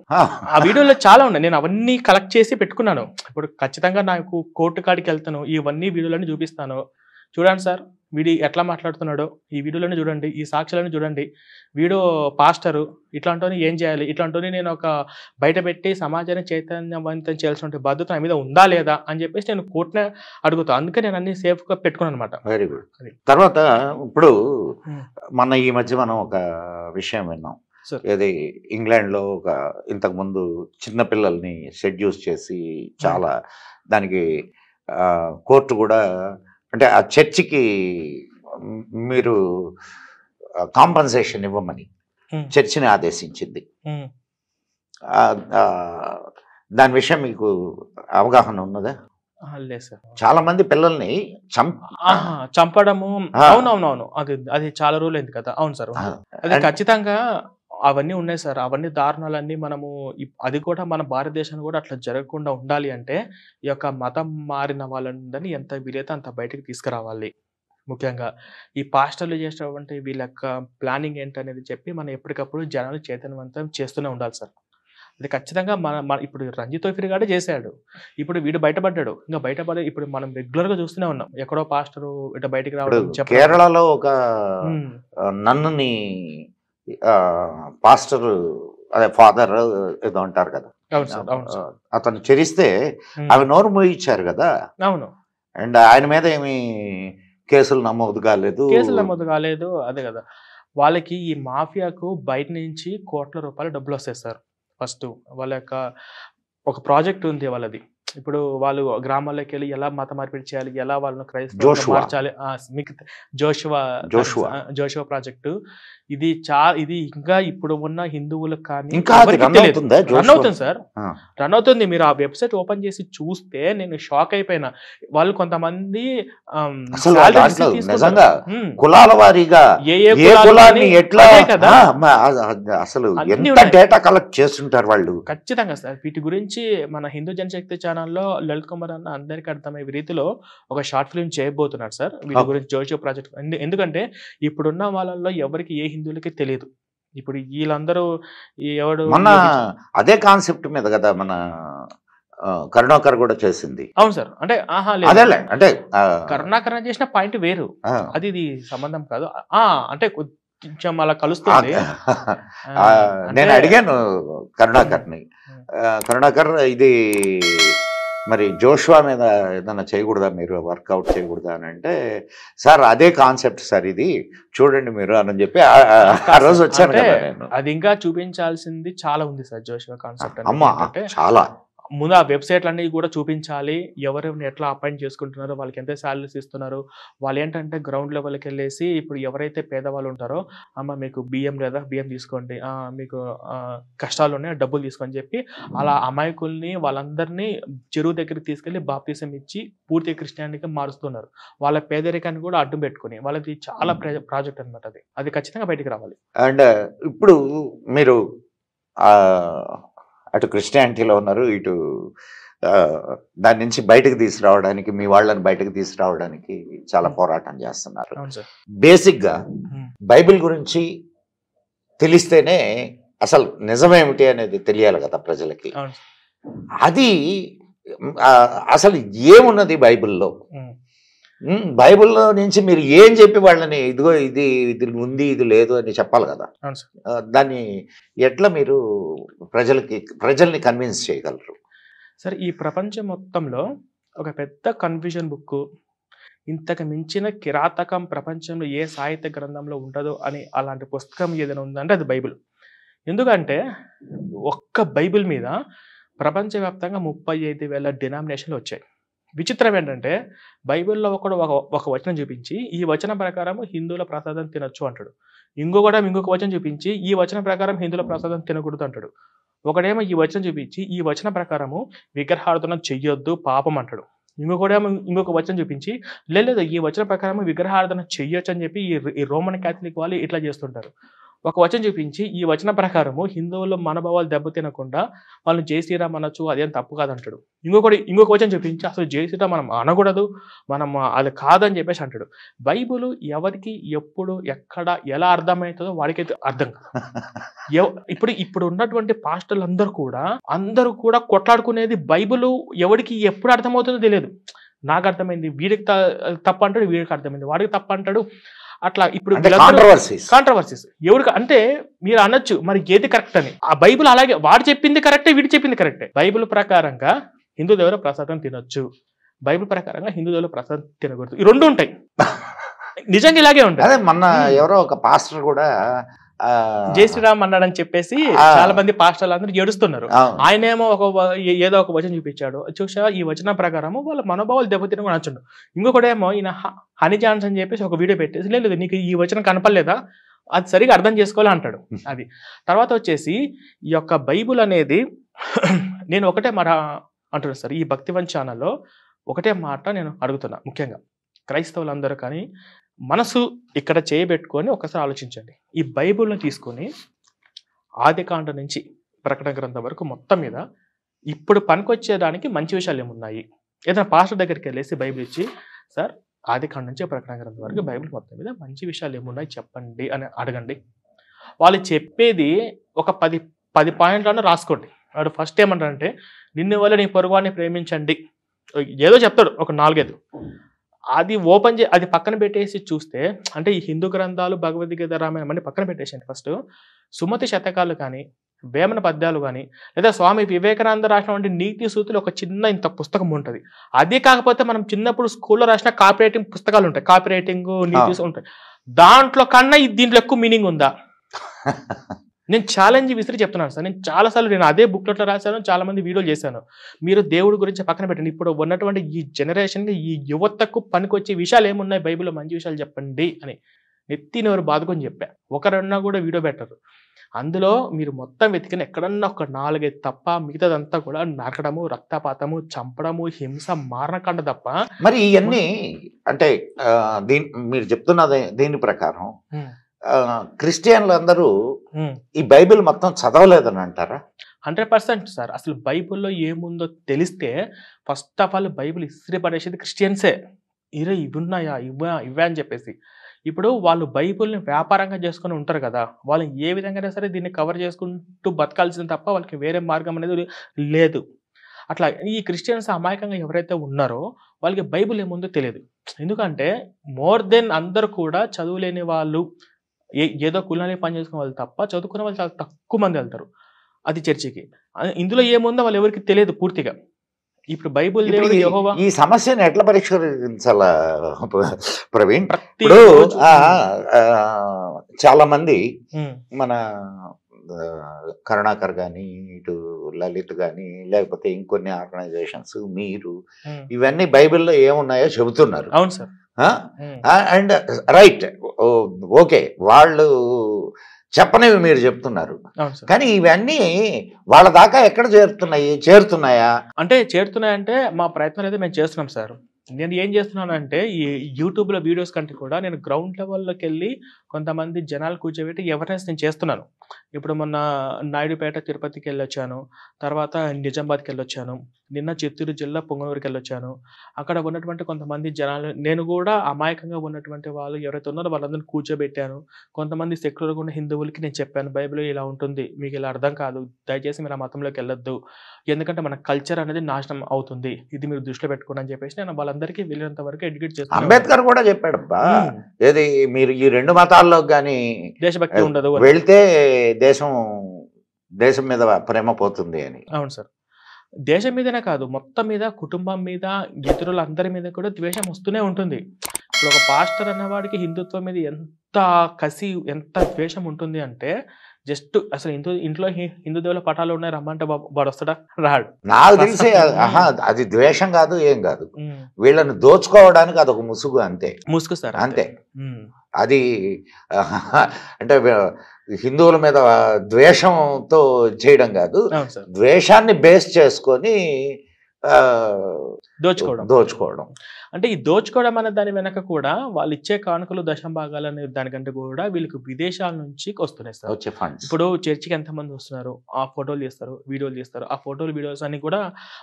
ఆ వీడియోలో చాలా ఉన్నాయి, నేను అవన్నీ కలెక్ట్ చేసి పెట్టుకున్నాను. ఇప్పుడు ఖచ్చితంగా నాకు కోర్టు కాడికి వెళ్తాను, ఇవన్నీ వీడియోలన్నీ చూపిస్తాను. చూడండి సార్ వీడి ఎట్లా మాట్లాడుతున్నాడో, ఈ వీడియోలోనే చూడండి, ఈ సాక్ష్యాలను చూడండి. వీడియో పాస్టరు ఇట్లాంటివి ఏం చేయాలి, ఇట్లాంటివి నేను ఒక బయట పెట్టి సమాజాన్ని చైతన్యవంతం చేయాల్సిన బాధ్యత నా మీద ఉందా లేదా అని చెప్పేసి నేను కోర్టునే అడుగుతాను. అందుకే నేను అన్ని సేఫ్గా పెట్టుకున్నాను అనమాట. Very good. తర్వాత ఇప్పుడు ఈ మధ్య మనం ఒక విషయం విన్నాం, ఏది ఇంగ్లాండ్లో ఒక ఇంతకుముందు చిన్నపిల్లల్ని సెడ్యూస్ చేసి చాలా దానికి కోర్టు కూడా అంటే ఆ చర్చికి మీరు కాంపన్సేషన్ ఇవ్వమని చర్చిని ఆదేశించింది. దాని విషయం మీకు అవగాహన ఉన్నదా? లేదు సార్. చాలా మంది పిల్లల్ని చంపడము, అవునవునవును, అది చాలా రోజులు అయింది కదా. అవును సార్, అది ఖచ్చితంగా అవన్నీ ఉన్నాయి సార్. అవన్నీ దారుణాలన్నీ మనము అది కూడా మన భారతదేశంలో కూడా అట్లా జరగకుండా ఉండాలి అంటే ఈ యొక్క మతం మారిన వాళ్ళని ఎంత వీలైతే అంత బయటకు తీసుకురావాలి. ముఖ్యంగా ఈ పాస్టర్లు చేసేటువంటి వీళ్ళ యొక్క ప్లానింగ్ ఏంటనేది చెప్పి మనం ఎప్పటికప్పుడు జనాలు చైతన్యవంతం చేస్తూనే ఉండాలి సార్. అది ఖచ్చితంగా మన ఇప్పుడు రంజిత్ తోఫిర్ గాడే చేశాడు, ఇప్పుడు వీడు బయటపడ్డాడు, ఇంకా బయటపడే ఇప్పుడు మనం రెగ్యులర్గా చూస్తూనే ఉన్నాం. ఎక్కడో పాస్టరు ఇట్లా బయటికి రావడం. కేరళలో ఒక నన్నుని పాస్టర్ అదే ఫాదర్ ఏదో అంటారు కదా, అతను చరిస్తే అవి నోరు మోయించారు కదా. అవును. అండ్ ఆయన మీద ఏమి కేసులు నమోదు కాలేదు. అదే కదా, వాళ్ళకి ఈ మాఫియాకు బయట నుంచి కోట్ల రూపాయల డబ్బులు వస్తాయి సార్. ఫస్ట్ వాళ్ళ యొక్క ఒక ప్రాజెక్ట్ ఉంది వాళ్ళది. ఇప్పుడు వాళ్ళు గ్రామాల్లోకి వెళ్ళి ఎలా మత మార్పిడి చేయాలి, ఎలా వాళ్ళను క్రైస్తవ మార్చాలి, మీకు జోషువా ప్రాజెక్టు ఇది ఇది ఇంకా ఇప్పుడు ఉన్న హిందువులకు కానీ రన్ అవుతుంది సార్, రన్ అవుతుంది. మీరు ఆ వెబ్సైట్ ఓపెన్ చేసి చూస్తే నేను షాక్ అయిపోయినా. వాళ్ళు కొంతమంది కులాల వారీగా అసలు డేటా కలెక్ట్ చేస్తుంటారు వాళ్ళు. ఖచ్చితంగా సార్. వీటి గురించి మన హిందూ జనశక్తి ఛానల్లో లలిత్ కుమార్ అన్న అందరికీ అర్థమయ్యే రీతిలో ఒక షార్ట్ ఫిల్మ్ చేయబోతున్నారు సార్ వీటి గురించి, జోషువా ప్రాజెక్ట్. ఎందుకంటే ఇప్పుడున్న వాళ్ళల్లో ఎవరికి ఏ హిందువులకి తెలియదు. ఇప్పుడు వీళ్ళందరూ ఎవడు అదే కాన్సెప్ట్ మీద కదా మన కరుణాకర్ కూడా చేసింది. అవును సార్. అంటే అంటే కరుణాకర్ చేసిన పాయింట్ వేరు, అది ఇది సంబంధం కాదు. అంటే కొంచెం అలా కలుస్తుంది. నేను అడిగాను కరుణాకర్ ఇది మరి జోషువా మీద ఏదైనా చేయకూడదా, మీరు వర్కౌట్ చేయకూడదా అని అంటే, సార్ అదే కాన్సెప్ట్ సార్ ఇది చూడండి మీరు అని చెప్పి ఆ రోజు వచ్చాను కదా నేను. అది ఇంకా చూపించాల్సింది చాలా ఉంది సార్ జోషువా కాన్సెప్ట్. అమ్మా చాలా ముందు ఆ వెబ్సైట్లన్నీ కూడా చూపించాలి, ఎవరెవరిని ఎట్లా అపాయింట్ చేసుకుంటున్నారో, వాళ్ళకి ఎంత శాలరీస్ ఇస్తున్నారు, వాళ్ళు ఏంటంటే గ్రౌండ్ లెవెల్కి వెళ్ళేసి ఇప్పుడు ఎవరైతే పేదవాళ్ళు ఉంటారో, అమ్మ మీకు బియ్యం లేదా బియ్యం తీసుకోండి, మీకు కష్టాలు ఉన్నాయి డబ్బులు తీసుకొని చెప్పి అలా అమాయకుల్ని వాళ్ళందరినీ చెరువు దగ్గరికి తీసుకెళ్ళి బాప్తిసం ఇచ్చి పూర్తి క్రిస్టియానిటీగా మారుస్తున్నారు. వాళ్ళ పేదరికాన్ని కూడా అడ్డు పెట్టుకుని వాళ్ళది చాలా ప్రాజెక్ట్ అనమాట. అది ఖచ్చితంగా బయటికి రావాలి. అండ్ ఇప్పుడు మీరు అటు క్రిస్టియానిటీలో ఉన్నారు, ఇటు దాని నుంచి బయటకు తీసుకురావడానికి, మీ వాళ్ళని బయటకు తీసుకురావడానికి చాలా పోరాటం చేస్తున్నారు. బేసిక్గా బైబిల్ గురించి తెలిస్తేనే అసలు నిజమేమిటి అనేది తెలియాలి కదా ప్రజలకి. అది అసలు ఏమున్నది బైబిల్లో, బైబిల్లో నుంచి మీరు ఏం చెప్పి వాళ్ళని ఇదిగో ఇది ఉంది ఇది లేదు అని చెప్పాలి కదా. దాన్ని ఎట్లా మీరు ప్రజల్ని కన్విన్స్ చేయగలరు సార్? ఈ ప్రపంచం మొత్తంలో ఒక పెద్ద కన్ఫ్యూజన్ బుక్, ఇంతకు మించిన కిరాతకం ప్రపంచంలో ఏ సాహిత్య గ్రంథంలో ఉండదు అని అలాంటి పుస్తకం ఏదైనా ఉందంటే అది బైబిల్. ఎందుకంటే ఒక్క బైబిల్ మీద ప్రపంచవ్యాప్తంగా 35,000 డినామినేషన్లు వచ్చాయి. విచిత్రం ఏంటంటే బైబిల్లో ఒక వచనం చూపించి ఈ వచనం ప్రకారం హిందువుల ప్రసాదం తినొచ్చు అంటాడు, ఇంకొక వచనం చూపించి ఈ వచనం ప్రకారం హిందువుల ప్రసాదం తినకూడదు అంటాడు, ఒకడేమో ఈ వచనం చూపించి ఈ వచనం ప్రకారము విగ్రహారాధన చెయ్యొద్దు పాపం అంటాడు, ఇంకొక వచనం చూపించి లేదు ఈ వచనం ప్రకారం విగ్రహారాధన చెయ్యొచ్చు అని చెప్పి ఈ రోమన్ క్యాథలిక్ వాళ్ళు ఇట్లా చేస్తుంటారు. ఒక వచనం చూపించి ఈ వచన ప్రకారము హిందువుల మనోభావాలు దెబ్బతినకుండా వాళ్ళు జై శ్రీరామ్ అనొచ్చు, అదేం తప్పు కాదంటాడు. ఇంకొక వచనం చూపించి అసలు జై శ్రీరామ్ మనం అనకూడదు, మనం అది కాదని చెప్పేసి అంటాడు. బైబిల్ ఎవరికి ఎప్పుడు ఎక్కడ ఎలా అర్థమవుతుందో వాడికైతే అర్థం కాదు. ఇప్పుడు ఉన్నటువంటి పాస్టర్లు అందరూ కూడా కొట్లాడుకునేది బైబిల్ ఎవరికి ఎప్పుడు అర్థమవుతుందో తెలియదు. నాకు అర్థమైంది, వీడికి తప్పు అంటాడు, వీడికి అర్థమైంది, వాడికి తప్పు అంటాడు. అట్లా ఇప్పుడు కాంట్రవర్సీస్ ఎవరికి అంటే మీరు అనొచ్చు మరి ఏది కరెక్ట్ అని. ఆ బైబిల్ అలాగే వాడు చెప్పింది కరెక్టే, వీడు చెప్పింది కరెక్టే. బైబిల్ ప్రకారంగా హిందూ దేవుల ప్రసాదం తినొచ్చు, బైబిల్ ప్రకారంగా హిందూ దేవుల ప్రసాదం తినకూడదు. ఈ రెండు ఉంటాయి. నిజంగా ఇలాగే ఉంటాయి. అదే మొన్న ఎవరో ఒక పాస్టర్ కూడా జై శ్రీరామ్ అన్నాడని చెప్పేసి చాలా మంది పాస్టర్లు అందరూ ఏడుస్తున్నారు. ఆయనేమో ఏదో ఒక వచనం చూపించాడు, చూసా ఈ వచనం ప్రకారము వాళ్ళ మనోభావాలు దెబ్బతిన నచ్చుండు. ఇంకొకటేమో ఈయన హనీ జాన్స్ అని చెప్పేసి ఒక వీడియో పెట్టేసి లేదు నీకు ఈ వచనం కనపడలేదా, అది సరిగా అర్థం చేసుకోవాలి అంటాడు. అది తర్వాత వచ్చేసి ఈ యొక్క బైబుల్ అనేది నేను ఒకటే మాట అంటున్నాను సార్, ఈ భక్తివన్ ఛానల్లో ఒకటే మాట నేను అడుగుతున్నా. ముఖ్యంగా క్రైస్తవులందరూ కానీ మనసు ఇక్కడ చేయబెట్టుకొని ఒకసారి ఆలోచించండి. ఈ బైబిల్ని తీసుకొని ఆదికాండ నుంచి ప్రకటన గ్రంథం వరకు మొత్తం మీద ఇప్పుడు పనికొచ్చేదానికి మంచి విషయాలు ఏమున్నాయి? ఏదైనా పాస్టర్ దగ్గరికి వెళ్ళేసి బైబిల్ ఇచ్చి సార్ ఆదికాండ నుంచి ప్రకటన గ్రంథం వరకు బైబిల్ మొత్తం మీద మంచి విషయాలు ఏమున్నాయి చెప్పండి అని అడగండి. వాళ్ళు చెప్పేది ఒక 10 పాయింట్లను రాసుకోండి. వాడు ఫస్ట్ ఏమంటారంటే నిన్ను వల్ల నీ పొరుగువాన్ని ప్రేమించండి, ఏదో చెప్తాడు ఒక 4-5. అది ఓపెన్ అది పక్కన పెట్టేసి చూస్తే అంటే ఈ హిందూ గ్రంథాలు భగవద్గీత రామాయణం అన్ని పక్కన పెట్టేసండి. ఫస్ట్ సుమతి శతకాలు కానీ వేమన పద్యాలు కానీ లేదా స్వామి వివేకానంద రాసినటువంటి నీతి సూతులు ఒక చిన్న ఇంత పుస్తకం ఉంటుంది. అదే కాకపోతే మనం చిన్నప్పుడు స్కూల్లో రాసిన కాపీ రైటింగ్ పుస్తకాలు ఉంటాయి, కాపీ రైటింగ్ నీతి ఉంటాయి. దాంట్లో కన్నా దీంట్లో ఎక్కువ మీనింగ్ ఉందా? నేను ఛాలెంజ్ విసిరి చెప్తున్నాను సార్. నేను చాలాసార్లు నేను అదే బుక్లెట్లో రాశాను, చాలా మంది వీడియోలు చేశాను. మీరు దేవుడి గురించి పక్కన పెట్టండి. ఇప్పుడు ఉన్నటువంటి ఈ జనరేషన్కి ఈ యువతకు పనికొచ్చే విషయాలు ఏమున్నాయి బైబిల్లో మంచి విషయాలు చెప్పండి అని నెత్తినెవరు బాదుకొని చెప్పా. ఒకరన్నా కూడా వీడియో పెట్టరు. అందులో మీరు మొత్తం వెతికిన ఎక్కడన్నా ఒక 4-5 తప్ప మిగతాదంతా కూడా నరకడము, రక్తపాతము, చంపడము, హింస, మారణకాండ తప్ప. మరి ఇవన్నీ అంటే మీరు చెప్తున్నది దీని ప్రకారం క్రిస్టియన్లు అందరూ ఈ బైబిల్ మొత్తం చదవలేదని అంటారా? 100% సార్. అసలు బైబిల్లో ఏముందో తెలిస్తే ఫస్ట్ ఆఫ్ ఆల్ బైబిల్ ఇస్త్రీ పడేసేది క్రిస్టియన్సే. ఇరే ఇవి ఉన్నాయా, ఇవే అని చెప్పేసి. ఇప్పుడు వాళ్ళు బైబిల్ని వ్యాపారంగా చేసుకుని ఉంటారు కదా, వాళ్ళు ఏ విధంగా సరే దీన్ని కవర్ చేసుకుంటూ బతకాల్సింది తప్ప వాళ్ళకి వేరే మార్గం అనేది లేదు. అట్లా ఈ క్రిస్టియన్స్ అమాయకంగా ఎవరైతే ఉన్నారో వాళ్ళకి బైబిల్ ఏముందో తెలియదు. ఎందుకంటే మోర్ దెన్ అందరూ కూడా చదువులేని వాళ్ళు, ఏదో కులానికి పని చేసుకునే వాళ్ళు తప్ప చదువుకునే వాళ్ళు చాలా తక్కువ మంది వెళ్తారు అది చర్చికి. ఇందులో ఏముందో వాళ్ళు ఎవరికి తెలియదు పూర్తిగా. ఇప్పుడు బైబిల్ ఈ సమస్యను ఎట్లా పరిష్కరించాలా ప్రవీణ్? చాలా మంది మన కరుణాకర్ కానీ, ఇటు లలిత్ కానీ, లేకపోతే ఇంకొన్ని ఆర్గనైజేషన్స్, మీరు ఇవన్నీ బైబిల్లో ఏమున్నాయో చెబుతున్నారు. అవును సార్. అండ్ రైట్, ఓకే, వాళ్ళు చెప్పనివి మీరు చెప్తున్నారు. కానీ ఇవన్నీ వాళ్ళ దాకా ఎక్కడ చేరుతున్నాయా? అంటే చేరుతున్నాయంటే మా ప్రయత్నం అయితే మేము చేస్తున్నాం సార్. నేను ఏం చేస్తున్నానంటే ఈ యూట్యూబ్లో వీడియోస్ కంటే కూడా నేను గ్రౌండ్ లెవెల్లోకి వెళ్ళి కొంతమంది జనాలు కూర్చోబెట్టి అవేర్నెస్ నేను చేస్తున్నాను. ఇప్పుడు మొన్న నాయుడుపేట తిరుపతికి వెళ్ళొచ్చాను, తర్వాత నిజామాబాద్కి వెళ్ళొచ్చాను, నిన్న చిత్తూరు జిల్లా పొంగనూరుకి వెళ్ళొచ్చాను. అక్కడ ఉన్నటువంటి కొంతమంది జనాలు, నేను కూడా అమాయకంగా ఉన్నటువంటి వాళ్ళు ఎవరైతే ఉన్నారో వాళ్ళందరినీ కూర్చోబెట్టాను. కొంతమంది సెక్యులర్గా ఉన్న హిందువులకి నేను చెప్పాను బైబిల్ ఇలా ఉంటుంది, మీకు ఇలా అర్థం కాదు, దయచేసి మీరు ఆ మతంలోకి వెళ్ళొద్దు, ఎందుకంటే మన కల్చర్ అనేది నాశనం అవుతుంది, ఇది మీరు దృష్టిలో పెట్టుకోండి అని చెప్పేసి నేను వాళ్ళందరికీ వెళ్ళినంత వరకు ఎడ్యుకేట్ చేస్తాను. అంబేద్కర్ కూడా చెప్పాడు ఏది, మీరు ఈ రెండు మతాల్లో కానీ దేశభక్తి ఉండదు, వెళ్తే దేశం మీద ప్రేమ పోతుంది అని. అవును సార్. దేశం మీదనే కాదు, మొత్తం మీద, కుటుంబం మీద, ఇతరులందరి మీద కూడా ద్వేషం వస్తూనే ఉంటుంది. ఇప్పుడు ఒక పాస్టర్ అన్నవాడికి హిందుత్వం మీద ఎంత కసి, ఎంత ద్వేషం ఉంటుంది అంటే జస్ట్ అసలు ఇంట్లో హిందూ దేవుల పటాలు ఉన్నాయి రమ్మంటే వాడు వస్తాడా? రాడు. నాకు తెలిసే అది ద్వేషం కాదు, ఏం కాదు, వీళ్ళని దోచుకోవడానికి అదొక ముసుగు, అంతే. ముసుగు సార్, అంతే. అది అంటే హిందువుల మీద ద్వేషంతో చేయడం కాదు, ద్వేషాన్ని బేస్ చేసుకొని దోచుకోవడం. అంటే ఈ దోచుకోవడం అనే దాని వెనక కూడా వాళ్ళు ఇచ్చే కానుకలు దశంభాగాలు అనే దానికంటే కూడా వీళ్ళకి విదేశాల నుంచి వస్తున్నాయి సార్. వచ్చే ఫండ్స్. ఇప్పుడు చర్చికి ఎంతమంది వస్తున్నారు, ఆ ఫోటోలు తీస్తారు, వీడియోలు తీస్తారు, ఆ ఫోటోలు వీడియోస్ అన్ని కూడా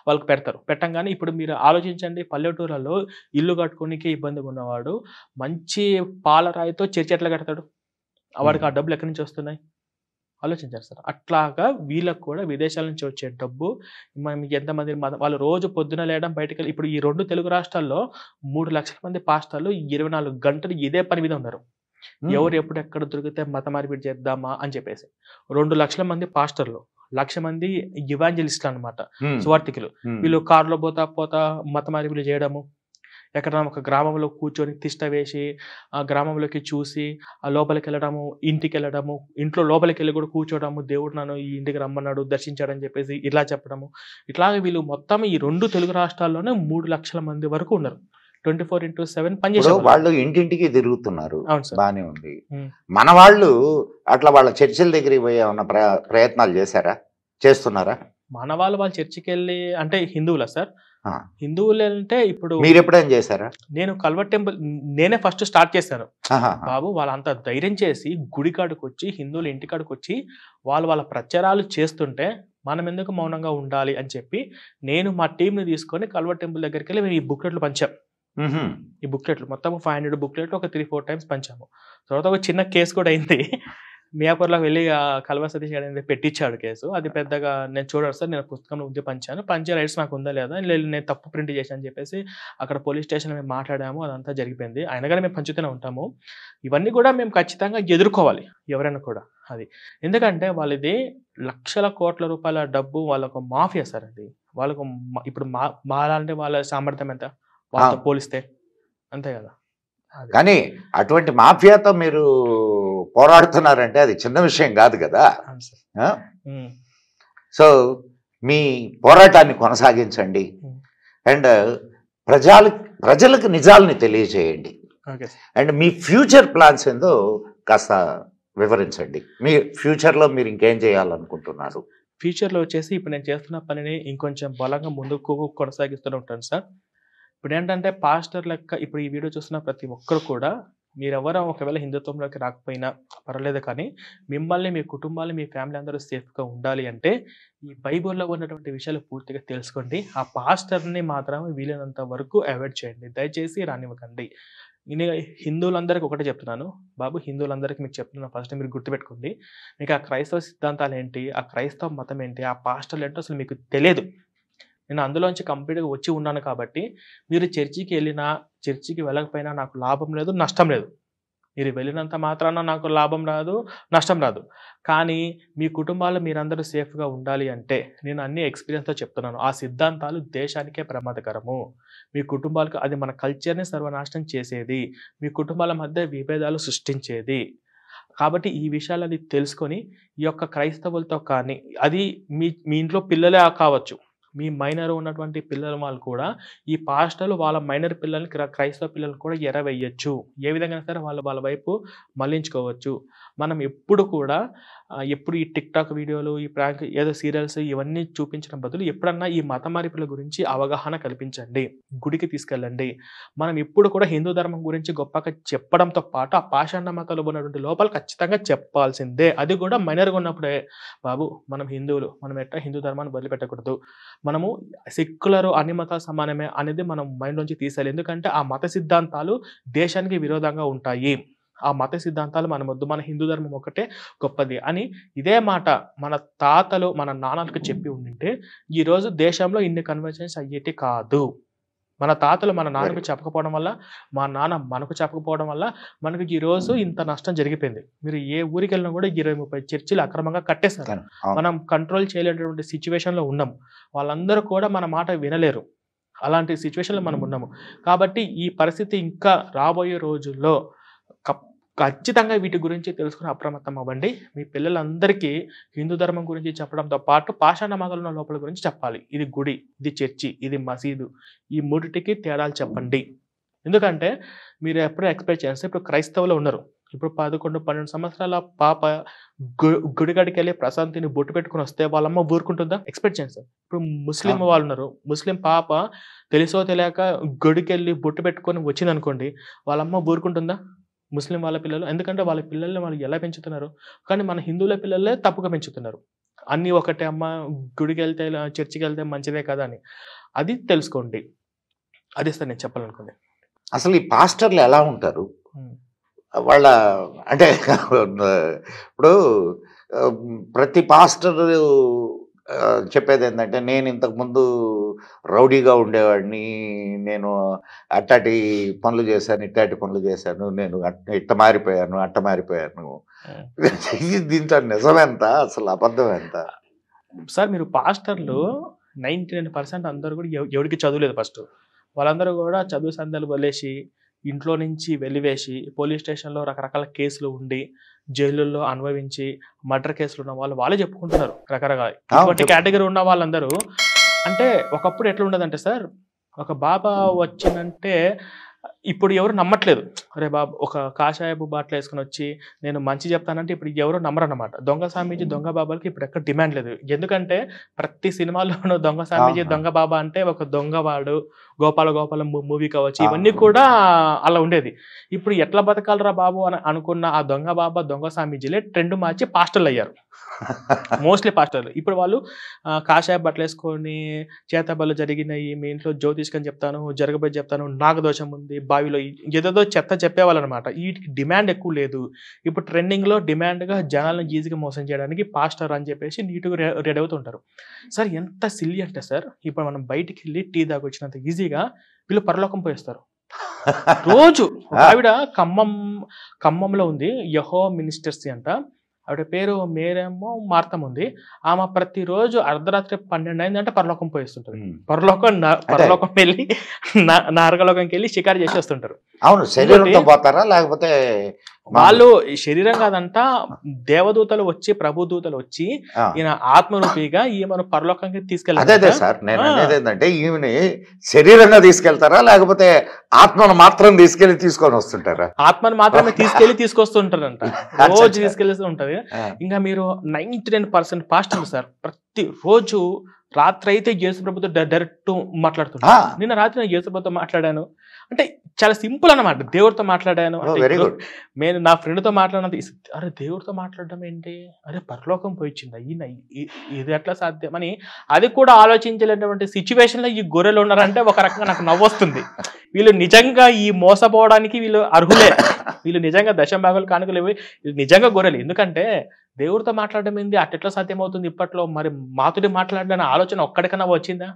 వాళ్ళకి పెడతారు. పెట్టంగానే ఇప్పుడు మీరు ఆలోచించండి, పల్లెటూర్లలో ఇల్లు కట్టుకోనికి ఇబ్బందిగా ఉన్నవాడు మంచి పాలరాయితో చర్చి ఎట్లా కడతాడు? వాడికి ఆ డబ్బులు ఎక్కడి నుంచి వస్తున్నాయి? ఆలోచించారు సార్. అట్లాగా వీళ్ళకి కూడా విదేశాల నుంచి వచ్చే డబ్బు మనం ఎంతమంది వాళ్ళు రోజు పొద్దున లేయడం బయటకెళ్ళి ఇప్పుడు ఈ 2 తెలుగు రాష్ట్రాల్లో 3 లక్షల మంది పాస్టర్లు 24 గంటలు ఇదే పని మీద ఉన్నారు. ఎవరు ఎప్పుడు ఎక్కడ దొరికితే మత మార్పిడి చేద్దామా అని చెప్పేసి. 2 లక్షల మంది పాస్టర్లు, 1,00,000 మంది ఇవాంజలిస్టులు అన్నమాట, సువార్థికులు. వీళ్ళు కారులో పోతా మత మార్పిడి చేయడము, ఎక్కడైనా ఒక గ్రామంలో కూర్చొని తిష్ట వేసి ఆ గ్రామంలోకి చూసి ఆ లోపలికి వెళ్ళడము, ఇంటికి వెళ్ళడము, ఇంట్లో లోపలికి వెళ్ళి కూడా కూర్చోవడము, దేవుడు నన్ను ఈ ఇంటికి రమ్మన్నాడు, దర్శించాడని చెప్పేసి ఇలా చెప్పడము. ఇట్లాగే వీళ్ళు మొత్తం ఈ 2 తెలుగు రాష్ట్రాల్లోనే 3 లక్షల మంది వరకు ఉన్నారు. 24/7 పనిచేసే వాళ్ళు ఇంటింటికి తిరుగుతున్నారు. అవును సార్. బానే ఉంది. మన వాళ్ళు అట్లా వాళ్ళ చర్చిల దగ్గరికి పోయి ఏమన్నా ప్రయత్నాలు చేస్తున్నారా? మన వాళ్ళు చర్చికి వెళ్ళి అంటే హిందువులా సార్? హిందువులు అంటే ఇప్పుడు మీరు ఎప్పుడైనా చేశారా? నేను కల్వర్ టెంపుల్ నేనే ఫస్ట్ స్టార్ట్ చేశాను బాబు. వాళ్ళంతా ధైర్యం చేసి గుడి కాడికి వచ్చి హిందువులు ఇంటి కాడికి వచ్చి వాళ్ళ ప్రచారాలు చేస్తుంటే మనం ఎందుకు మౌనంగా ఉండాలి అని చెప్పి నేను మా టీంని తీసుకొని కల్వర్ టెంపుల్ దగ్గరికి వెళ్ళి మేము ఈ బుక్లెట్లు పంచాం. ఈ బుక్లెట్లు మొత్తం 500 బుక్లెట్లు ఒక 3-4 టైమ్స్ పంచాము. తర్వాత ఒక చిన్న కేసు కూడా అయింది. మియాపూర్లోకి వెళ్ళి కల్వ సతీష్ గారు పెట్టించాడు కేసు. అది పెద్దగా నేను చూడాలి సార్, నేను పుస్తకంలో ఉంది పంచాను, పంచే రైట్స్ నాకు ఉందా లేదా, నేను తప్పు ప్రింట్ చేశాను అని చెప్పేసి అక్కడ పోలీస్ స్టేషన్లో మేము మాట్లాడాము. అదంతా జరిగిపోయింది. అయినా కానీ మేము పంచుతూనే ఉంటాము. ఇవన్నీ కూడా మేము ఖచ్చితంగా ఎదుర్కోవాలి ఎవరైనా కూడా. అది ఎందుకంటే వాళ్ళది లక్షల కోట్ల రూపాయల డబ్బు, వాళ్ళకు మాఫియా సార్. అది వాళ్ళకు ఇప్పుడు మాలాంటి వాళ్ళ సామర్థ్యం ఎంత వాళ్ళతో పోలిస్తే? అంతే కదా. కానీ అటువంటి మాఫియాతో మీరు పోరాడుతున్నారంటే అది చిన్న విషయం కాదు కదా. సో మీ పోరాటాన్ని కొనసాగించండి అండ్ ప్రజలకు నిజాలని తెలియజేయండి. అండ్ మీ ఫ్యూచర్ ప్లాన్స్ ఏందో కాస్త వివరించండి. మీ ఫ్యూచర్లో మీరు ఇంకేం చేయాలనుకుంటున్నారు? ఫ్యూచర్లో వచ్చేసి ఇప్పుడు నేను చేస్తున్న పనిని ఇంకొంచెం బలంగా ముందుకు కొనసాగిస్తూనే ఉంటాను సార్. ఇప్పుడు ఏంటంటే పాస్టర్ లెక్క ఇప్పుడు ఈ వీడియో చూస్తున్న ప్రతి ఒక్కరు కూడా మీరెవరో ఒకవేళ హిందుత్వంలోకి రాకపోయినా పర్వాలేదు, కానీ మిమ్మల్ని, మీ కుటుంబాన్ని, మీ ఫ్యామిలీ అందరూ సేఫ్గా ఉండాలి అంటే ఈ బైబిల్లో ఉన్నటువంటి విషయాలు పూర్తిగా తెలుసుకోండి. ఆ పాస్టర్ని మాత్రం వీలైనంత వరకు అవాయిడ్ చేయండి, దయచేసి రానివ్వకండి. నేను హిందువులందరికీ ఒకటే చెప్తున్నాను బాబు, హిందువులందరికీ మీకు చెప్తున్నాను, ఫస్ట్ మీరు గుర్తుపెట్టుకోండి. మీకు ఆ క్రైస్తవ సిద్ధాంతాలు ఏంటి, ఆ క్రైస్తవ మతం ఏంటి, ఆ పాస్టర్లు ఏంటో అసలు మీకు తెలియదు. నేను అందులోంచి కంప్లీట్గా వచ్చి ఉన్నాను కాబట్టి మీరు చర్చికి వెళ్ళినా చర్చికి వెళ్ళకపోయినా నాకు లాభం లేదు, నష్టం లేదు. మీరు వెళ్ళినంత మాత్రాన నాకు లాభం రాదు, నష్టం రాదు. కానీ మీ కుటుంబాలు మీరందరూ సేఫ్గా ఉండాలి అంటే నేను అన్ని ఎక్స్పీరియన్స్తో చెప్తున్నాను. ఆ సిద్ధాంతాలు దేశానికే ప్రమాదకరము. మీ కుటుంబాలకు అది మన కల్చర్ని సర్వనాశనం చేసేది, మీ కుటుంబాల మధ్య విభేదాలు సృష్టించేది. కాబట్టి ఈ విషయాలని తెలుసుకొని ఈ యొక్క క్రైస్తవులతో కానీ అది మీ ఇంట్లో పిల్లలే కావచ్చు, మీ మైనర్ ఉన్నటువంటి పిల్లల వాళ్ళు కూడా ఈ పాస్టర్లు వాళ్ళ మైనర్ పిల్లల్ని క్రైస్తవ పిల్లల్ని కూడా ఎరవేయచ్చు. ఏ విధంగా సరే వాళ్ళ వైపు మళ్లించుకోవచ్చు. మనం ఎప్పుడు కూడా ఎప్పుడు ఈ టిక్టాక్ వీడియోలు, ఈ ప్రాంక్ ఏదో సీరియల్స్ ఇవన్నీ చూపించడం బదులు ఎప్పుడన్నా ఈ మత మార్పుల గురించి అవగాహన కల్పించండి, గుడికి తీసుకెళ్ళండి. మనం ఎప్పుడు కూడా హిందూ ధర్మం గురించి గొప్పగా చెప్పడంతో పాటు ఆ పాషాణ మతాలు ఉన్నటువంటి లోపాలు ఖచ్చితంగా చెప్పాల్సిందే. అది కూడా మైనర్గా ఉన్నప్పుడే. బాబు మనం హిందువులు, మనం ఎట్లా హిందూ ధర్మాన్ని వదిలిపెట్టకూడదు. మనము సెక్యులర్, అన్ని మతాలు సమానమే అనేది మనం మైండ్ నుంచి తీసేయాలి. ఎందుకంటే ఆ మత సిద్ధాంతాలు దేశానికి విరోధంగా ఉంటాయి. ఆ మత సిద్ధాంతాలు మన వద్దు, మన హిందూ ధర్మం ఒకటే గొప్పది అని ఇదే మాట మన తాతలు మన నాన్నలకు చెప్పి ఉండింటే ఈరోజు దేశంలో ఇన్ని కన్వర్జన్స్ అయ్యేటి కాదు. మన తాతలు మన నాన్నకు చెప్పకపోవడం వల్ల, మా నాన్న మనకు చెప్పకపోవడం వల్ల మనకు ఈరోజు ఇంత నష్టం జరిగిపోయింది. మీరు ఏ ఊరికి వెళ్ళినా కూడా 20-30 చర్చిలు అక్రమంగా కట్టేస్తారు. మనం కంట్రోల్ చేయలేనటువంటి సిచ్యువేషన్లో ఉన్నాం. వాళ్ళందరూ కూడా మన మాట వినలేరు. అలాంటి సిచ్యువేషన్లో మనం ఉన్నాము. కాబట్టి ఈ పరిస్థితి ఇంకా రాబోయే రోజుల్లో ఖచ్చితంగా వీటి గురించి తెలుసుకుని అప్రమత్తం అవ్వండి. మీ పిల్లలందరికీ హిందూ ధర్మం గురించి చెప్పడంతో పాటు పాషాణ మతాల లోపల గురించి చెప్పాలి. ఇది గుడి, ఇది చర్చి, ఇది మసీదు, ఈ మూడిటికి తేడాలు చెప్పండి. ఎందుకంటే మీరు ఎప్పుడూ ఎక్స్పెక్ట్ చేస్తే ఇప్పుడు క్రైస్తవులు ఉన్నారు, ఇప్పుడు 11, 12 సంవత్సరాల పాప గుడికాడికి వెళ్ళి ప్రశాంతిని బొట్టు పెట్టుకొని వస్తే వాళ్ళమ్మ ఊరుకుంటుందా? ఎక్స్పెక్ట్ చేయండి సార్. ఇప్పుడు ముస్లిం అవును. వాళ్ళు ఉన్నారు. ముస్లిం పాప తెలుసో తెలియక గుడికెళ్ళి బొట్టు పెట్టుకొని వచ్చిందనుకోండి, వాళ్ళమ్మ ఊరుకుంటుందా? ముస్లిం వాళ్ళ పిల్లలు. ఎందుకంటే వాళ్ళ పిల్లల్ని వాళ్ళు ఎలా పెంచుతున్నారు? కానీ మన హిందువుల పిల్లలే తప్పుగా పెంచుతున్నారు. అన్నీ ఒకటే అమ్మ, గుడికెళ్తే చర్చికెళ్తే మంచిదే కదా అని. అది తెలుసుకోండి. అది సార్ నేను చెప్పాలనుకుంది. అసలు ఈ పాస్టర్లు ఎలా ఉంటారు? హ్మ్. వాళ్ళ అంటే ఇప్పుడు ప్రతి పాస్టర్ చెప్పేదేంటంటే, నేను ఇంతకుముందు రౌడీగా ఉండేవాడిని. నేను అట్టాటి పనులు చేశాను, ఇట్టాటి పనులు చేశాను. నేను ఇట్ట మారిపోయాను, అట్ట మారిపోయాను. హ్మ్. దీంట్లో నిజమెంత? అసలు అబద్ధం ఎంత? సార్ మీరు పాస్టర్లు 99% అందరూ కూడా ఎవడికి చదువులేదు ఫస్ట్. వాళ్ళందరూ కూడా చదువు సంధ్యలు వదిలేసి, ఇంట్లో నుంచి వెలివేసి, పోలీస్ స్టేషన్‌లో రకరకాల కేసులు ఉండి, జైలుల్లో అనుభవించి, మర్డర్ కేసులు ఉన్న వాళ్ళు వాళ్ళే చెప్పుకుంటున్నారు రకరకాల. ఇటువంటి కేటగరీ ఉన్న వాళ్ళందరూ అంటే ఒకప్పుడు ఎట్లా ఉండదంటే సార్, ఒక బాబా వచ్చిందంటే ఇప్పుడు ఎవరు నమ్మట్లేదు. అరే బాబు ఒక కాషాయపు బాటలేసుకొనొచ్చి నేను మంచి చెప్తానంటే ఇప్పుడు ఎవరు నమ్మరన్నమాట. దొంగ స్వామీజీ, దొంగ బాబాలకి ఇప్పుడు ఎక్కడ డిమాండ్ లేదు. ఎందుకంటే ప్రతి సినిమాలోనూ దొంగ స్వామీజీ, అవును. దొంగ బాబా అంటే ఒక దొంగవాడు, గోపాల గోపాలం మూవీ కావచ్చు. ఇవన్నీ అవును. కూడా అలా ఉండేది. ఇప్పుడు ఎట్లా బతకాలిరా బాబు అని అనుకున్న ఆ దొంగ బాబా, దొంగ స్వామీజీలే ట్రెండ్ మార్చి పాస్టర్‌లయ్యారు. మోస్ట్‌లీ పాస్టర్‌లు. ఇప్పుడు వాళ్ళు కాషాయ బట్టలేసుకొని చేతబడులు జరిగినాయి, మీ ఇంట్లో జ్యోతిష్కం చెప్తాను, జరగబోయేది చెప్తాను, నాగదోషం ఉంది, బావిలో ఏదేదో చెత్త చెప్పేవాళ్ళనమాట. వీటికి డిమాండ్ ఎక్కువ లేదు. ఇప్పుడు ట్రెండింగ్‌లో డిమాండ్‌గా జనాలను ఈజీగా మోసం చేయడానికి పాస్టర్ అని చెప్పేసి నీట్‌గా రెడీ అవుతుంటారు. సార్ ఎంత సిల్లీ అంటే సార్, ఇప్పుడు మనం బయటికెళ్ళి టీ తాగొచ్చినంత ఈజీగా వీళ్ళు పరలోకం పోయేస్తారు. రోజు ఒక ఆవిడ ఖమ్మంలో ఉంది. యెహోవా మినిస్టర్స్ అంట. ఆవిడ పేరు మేరేమో మార్తమ్మ ఉంది. ఆమె ప్రతిరోజు అర్ధరాత్రి 12 అయిందంటే పరలోకం పోయేస్తుంటది. ఉమ్. పరలోకం అంటే వెళ్ళి నరకలోకంకెళ్ళి షికారు చేసి వస్తుంటారు. అవును, శరీరంతో పోతారా లేకపోతే వాళ్ళు ఈ శరీరం కాదంట, దేవదూతలు వచ్చి, ప్రభుదూతలు వచ్చి ఆ, ఈయన ఆత్మరూపిగా ఈమెను పరలోకంకి అదే తీసుకెళ్లారంట. సార్ నేను ఆ! అనేది ఏంటంటే, ఈమెని శరీరంగా తీసుకెళ్తారా లేకపోతే ఆత్మను మాత్రం తీసుకొని వస్తుంటారా? ఆత్మను మాత్రమే తీసుకెళ్ళి తీసుకొస్తుంటారంట. అచ్చా, రోజు అచ్చా. తీసుకెళ్ళేస్తూ ఉంటది. ఆ, ఇంకా మీరు 99% పాస్టర్లు సార్ ప్రతిరోజు రాత్రయితే యేసు ప్రభుతో డైరెక్ట్ మాట్లాడుతుంటారు. ఆ, నిన్న రాత్రి నేను యేసు ప్రభుతో మాట్లాడాను. అంటే చాలా సింపుల్ అన్నమాట. దేవుడితో మాట్లాడాను ఓ అంటే వెరీ ఇప్పుడు గుడ్. నేను నా ఫ్రెండ్‌తో మాట్లాడినంత అరే! దేవుడితో మాట్లాడడం ఏంటి? అరే! పరలోకం పోయిచ్చిందా? ఇది ఎట్లా సాధ్యం అని అది కూడా ఆలోచించలేనటువంటి సిట్యుయేషన్‌లో ఈ గొర్రెలు ఉన్నారంటే ఒక రకంగా నాకు నవ్వొస్తుంది. వీళ్ళు నిజంగా ఈ మోసపోవడానికి వీళ్ళు అర్హులే. వీళ్ళు నిజంగా దశంభాగాలు కానుకలు ఇవి వీళ్ళు నిజంగా గొర్రెలు. ఎందుకంటే దేవుడితో మాట్లాడడం ఏంది? అట్టెట్లా సాధ్యమవుతుంది ఇప్పట్లో? మరి మాతోటి మాట్లాడాలనే ఆలోచన ఒక్కడికన్నా వచ్చిందా?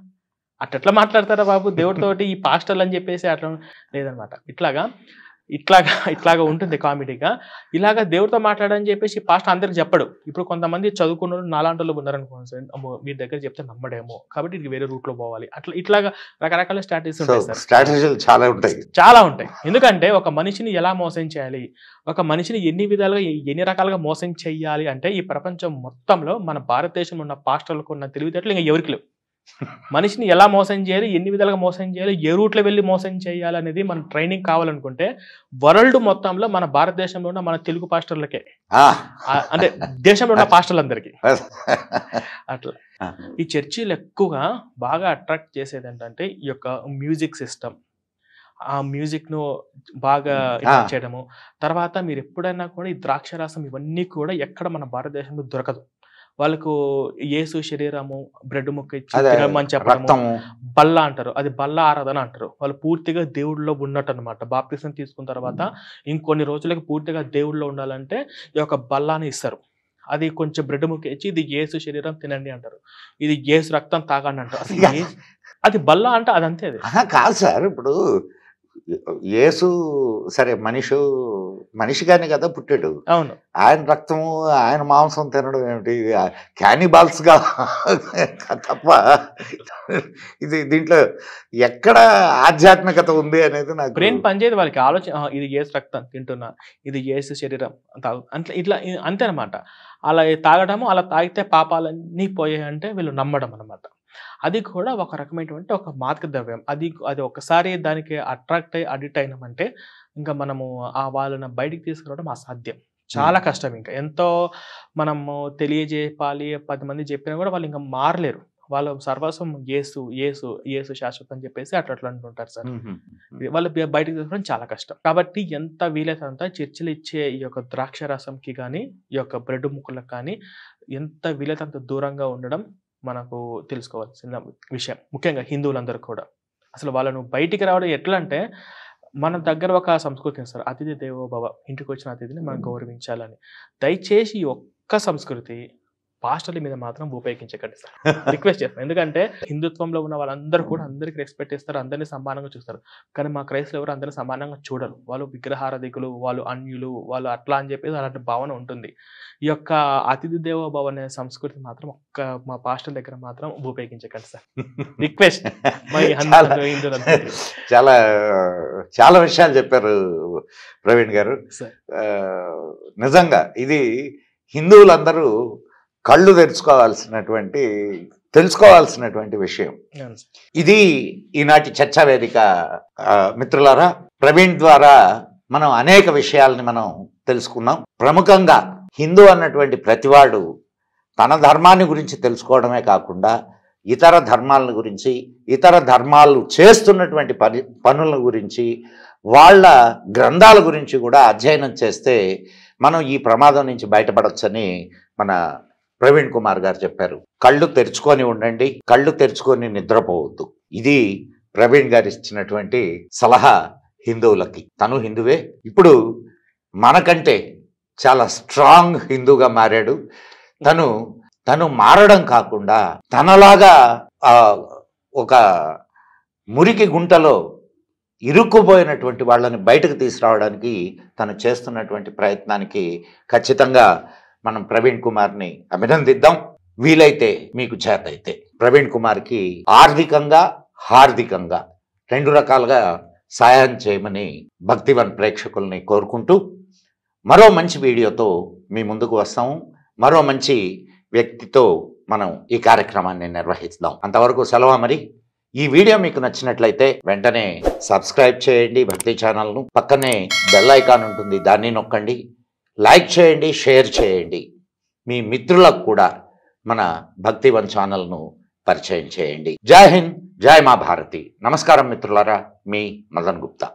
అట్టెట్లా మాట్లాడతారా బాబు దేవుడితోటి ఈ పాస్టర్లు అని చెప్పేసి అట్లా లేదనమాట. ఇట్లాగా ఉంటుంది కామెడీగా. ఇలాగ దేవుడితో మాట్లాడని చెప్పేసి పాస్టర్ అందరికి చెప్పడు. ఇప్పుడు కొంతమంది చదువుకున్నోళ్ళు నాలాంటోళ్ళు ఉన్నారనుకోండి సార్. అమ్మో! వీడి దగ్గర చెప్తే నమ్మడేమో. కాబట్టి ఇది వేరే రూట్‌లో పోవాలి. ఇట్లాగా రకరకాల స్ట్రాటజీస్ సో ఉంటాయి సార్. స్ట్రాటజీలు చాలా ఉంటాయి. చాలా ఉంటాయి. ఎందుకంటే ఒక మనిషిని ఎలా మోసం చేయాలి? ఒక మనిషిని ఎన్ని విధాలుగా, ఎన్ని రకాలుగా మోసం చెయ్యాలి అంటే ఈ ప్రపంచం మొత్తంలో మన భారతదేశంలో ఉన్న పాస్టర్‌లకు ఉన్న తెలివితేటలు ఇంక ఎవరికీ లేవు. మనిషిని ఎలా మోసం చేయాలి? ఎన్ని విధాలుగా మోసం చేయాలి? ఏ రూట్‌లో వెళ్లి మోసం చేయాలనేది మన ట్రైనింగ్ కావాలనుకుంటే వరల్డ్ మొత్తంలో మన భారతదేశంలో ఉన్న మన తెలుగు పాస్టర్‌లకే. ఆ. అంటే దేశంలో ఉన్న పాస్టర్‌లందరికీ. అట్లా. ఆ. ఈ చర్చిలు ఎక్కువగా బాగా అట్రాక్ట్ చేసేదేంటంటే ఈ యొక్క మ్యూజిక్ సిస్టమ్. ఆ మ్యూజిక్‌ను బాగా ఆ. చేయడము. తర్వాత మీరెప్పుడైనా కూడా ఈ ద్రాక్షారసం ఇవన్నీ కూడా ఎక్కడ మన భారతదేశంలో దొరకదు. వాళ్ళకు యేసు శరీరము, బ్రెడ్ ముక్క ఇచ్చి అదే తినమని చెప్పడము. రక్తము. బల్ల అంటారు. అది బల్ల ఆరాధన అంటారు. వాళ్ళు పూర్తిగా దేవుడిలో ఉన్నట్టన్నమాట. బాప్తిసం తీసుకున్న తర్వాత ఇంకొన్ని రోజులకి పూర్తిగా దేవుడిలో ఉండాలంటే ఈ యొక్క బల్లాని ఇస్తారు. అది కొంచెం బ్రెడ్ ముక్క ఇచ్చి ఇది యేసు శరీరం తినండి అంటారు. ఇది యేసు రక్తం తాగండి అంటారు. అసలు అది బల్ల అంటే అదంతే అది. కాదు సార్, ఇప్పుడు యేసు సరే మనిషిగానే కదా పుట్టాడు. అవును. ఆయన రక్తము ఆయన మాంసం తినడం ఏమిటి? క్యానిబాల్స్ గా తప్ప దీంట్లో ఎక్కడ ఆధ్యాత్మికత ఉంది అనేది నాకు బ్రెయిన్ పనిచేయదు వాళ్ళకి. ఇది యేసు రక్తం తింటున్నా, ఇది యేసు శరీరం తాగు అంటే ఇట్లా అంతే అనమాట. అలా తాగడము, అలా తాగితే పాపాలన్నీ పోయాయంటే వీళ్ళు నమ్మడం అనమాట. అది కూడా ఒక రకమైనటువంటి ఒక మాదక ద్రవ్యం. అది ఒకసారి దానికి అట్రాక్ట్ అయ్యి అడిక్ట్ అయినామంటే ఇంకా మనము వాళ్ళని బయటికి తీసుకురావడం అసాధ్యం. చాలా కష్టం. ఇంకా ఎంతో మనము తెలియజేయాలి, 10 మంది చెప్పినా కూడా వాళ్ళు ఇంకా మారలేరు. వాళ్ళ సర్వస్వం యేసు, యేసు, యేసు శాశ్వతం అని చెప్పేసి అట్లా అంటుంటారు సార్. వాళ్ళు బయటకు తీసుకోవడం చాలా కష్టం. కాబట్టి ఎంత వీలైతే అంత చర్చిలు ఇచ్చే ఈ యొక్క ద్రాక్ష రసంకి కానీ, ఈ యొక్క బ్రెడ్ ముక్కలకు కానీ ఎంత వీలైతే అంత దూరంగా ఉండడం మనకు తెలుసుకోవాల్సిన విషయం. ముఖ్యంగా హిందువులందరూ కూడా. అసలు వాళ్ళను బయటికి రావడం ఎట్లా అంటే, మన దగ్గర ఒక సంస్కృతి ఉంది సార్. అతిథి దేవో భవ. ఇంటికి వచ్చిన అతిథిని మనం గౌరవించాలని. దయచేసి ఈ ఒక్క సంస్కృతి పాస్టర్ల మీద మాత్రం ఉపయోగించకండి సార్. రిక్వెస్ట్ చేస్తాను. ఎందుకంటే హిందుత్వంలో ఉన్న వాళ్ళందరూ కూడా అందరికి రెస్పెక్ట్ ఇస్తారు, అందరినీ సమానంగా చూస్తారు. కానీ మా క్రైస్తవులు ఎవరు అందరినీ సమానంగా చూడరు. వాళ్ళు విగ్రహారాధికులు, వాళ్ళు అన్యులు, వాళ్ళు అట్లా అని చెప్పేసి అలాంటి భావన ఉంటుంది. ఈ యొక్క అతిథి దేవో భవ అనే సంస్కృతి మాత్రం మా పాస్టర్ దగ్గర మాత్రం ఉపయోగించకండి సార్. రిక్వెస్ట్. చాలా చాలా విషయాలు చెప్పారు ప్రవీణ్ గారు. నిజంగా ఇది హిందువులందరూ కళ్ళు తెలుసుకోవాల్సినటువంటి విషయం. ఇది ఈనాటి చర్చా వేదిక మిత్రులారా. ప్రవీణ్ ద్వారా మనం అనేక విషయాలని మనం తెలుసుకున్నాం. ప్రముఖంగా హిందూ అన్నటువంటి ప్రతివాడు తన ధర్మాన్ని గురించి తెలుసుకోవడమే కాకుండా ఇతర ధర్మాల గురించి, ఇతర ధర్మాలు చేస్తున్నటువంటి పనుల గురించి, వాళ్ళ గ్రంథాల గురించి కూడా అధ్యయనం చేస్తే మనం ఈ ప్రమాదం నుంచి బయటపడొచ్చని మన ప్రవీణ్ కుమార్ గారు చెప్పారు. కళ్ళు తెరుచుకొని ఉండండి, కళ్ళు తెరుచుకొని నిద్రపోవద్దు. ఇది ప్రవీణ్ గారు ఇచ్చినటువంటి సలహా హిందువులకి. తను హిందువే, ఇప్పుడు మనకంటే చాలా స్ట్రాంగ్ హిందూగా మారాడు. తను మారడం కాకుండా తనలాగా ఒక మురికి గుంటలో ఇరుక్కుపోయినటువంటి వాళ్ళని బయటకు తీసుకురావడానికి తను చేస్తున్నటువంటి ప్రయత్నానికి ఖచ్చితంగా మనం ప్రవీణ్ కుమార్ని అభినందిద్దాం. వీలైతే మీకు చేతైతే ప్రవీణ్ కుమార్కి ఆర్థికంగా, హార్దికంగా 2 రకాలుగా సహాయం చేయమని భక్తివన్ ప్రేక్షకుల్ని కోరుకుంటూ మరో మంచి వీడియోతో మీ ముందుకు వస్తాము. మరో మంచి వ్యక్తితో మనం ఈ కార్యక్రమాన్ని నిర్వహిస్తాం. అంతవరకు సెలవు. మరి ఈ వీడియో మీకు నచ్చినట్లయితే వెంటనే సబ్స్క్రైబ్ చేయండి భక్తి ఛానల్ను. పక్కనే బెల్ ఐకాన్ ఉంటుంది, దాన్ని నొక్కండి. లైక్ చేయండి, షేర్ చేయండి. మీ మిత్రులకు కూడా మన భక్తివన్ ఛానల్ను పరిచయం చేయండి. జై హింద్, జై మా భారతి. నమస్కారం మిత్రులారా, మీ మదన్ గుప్తా.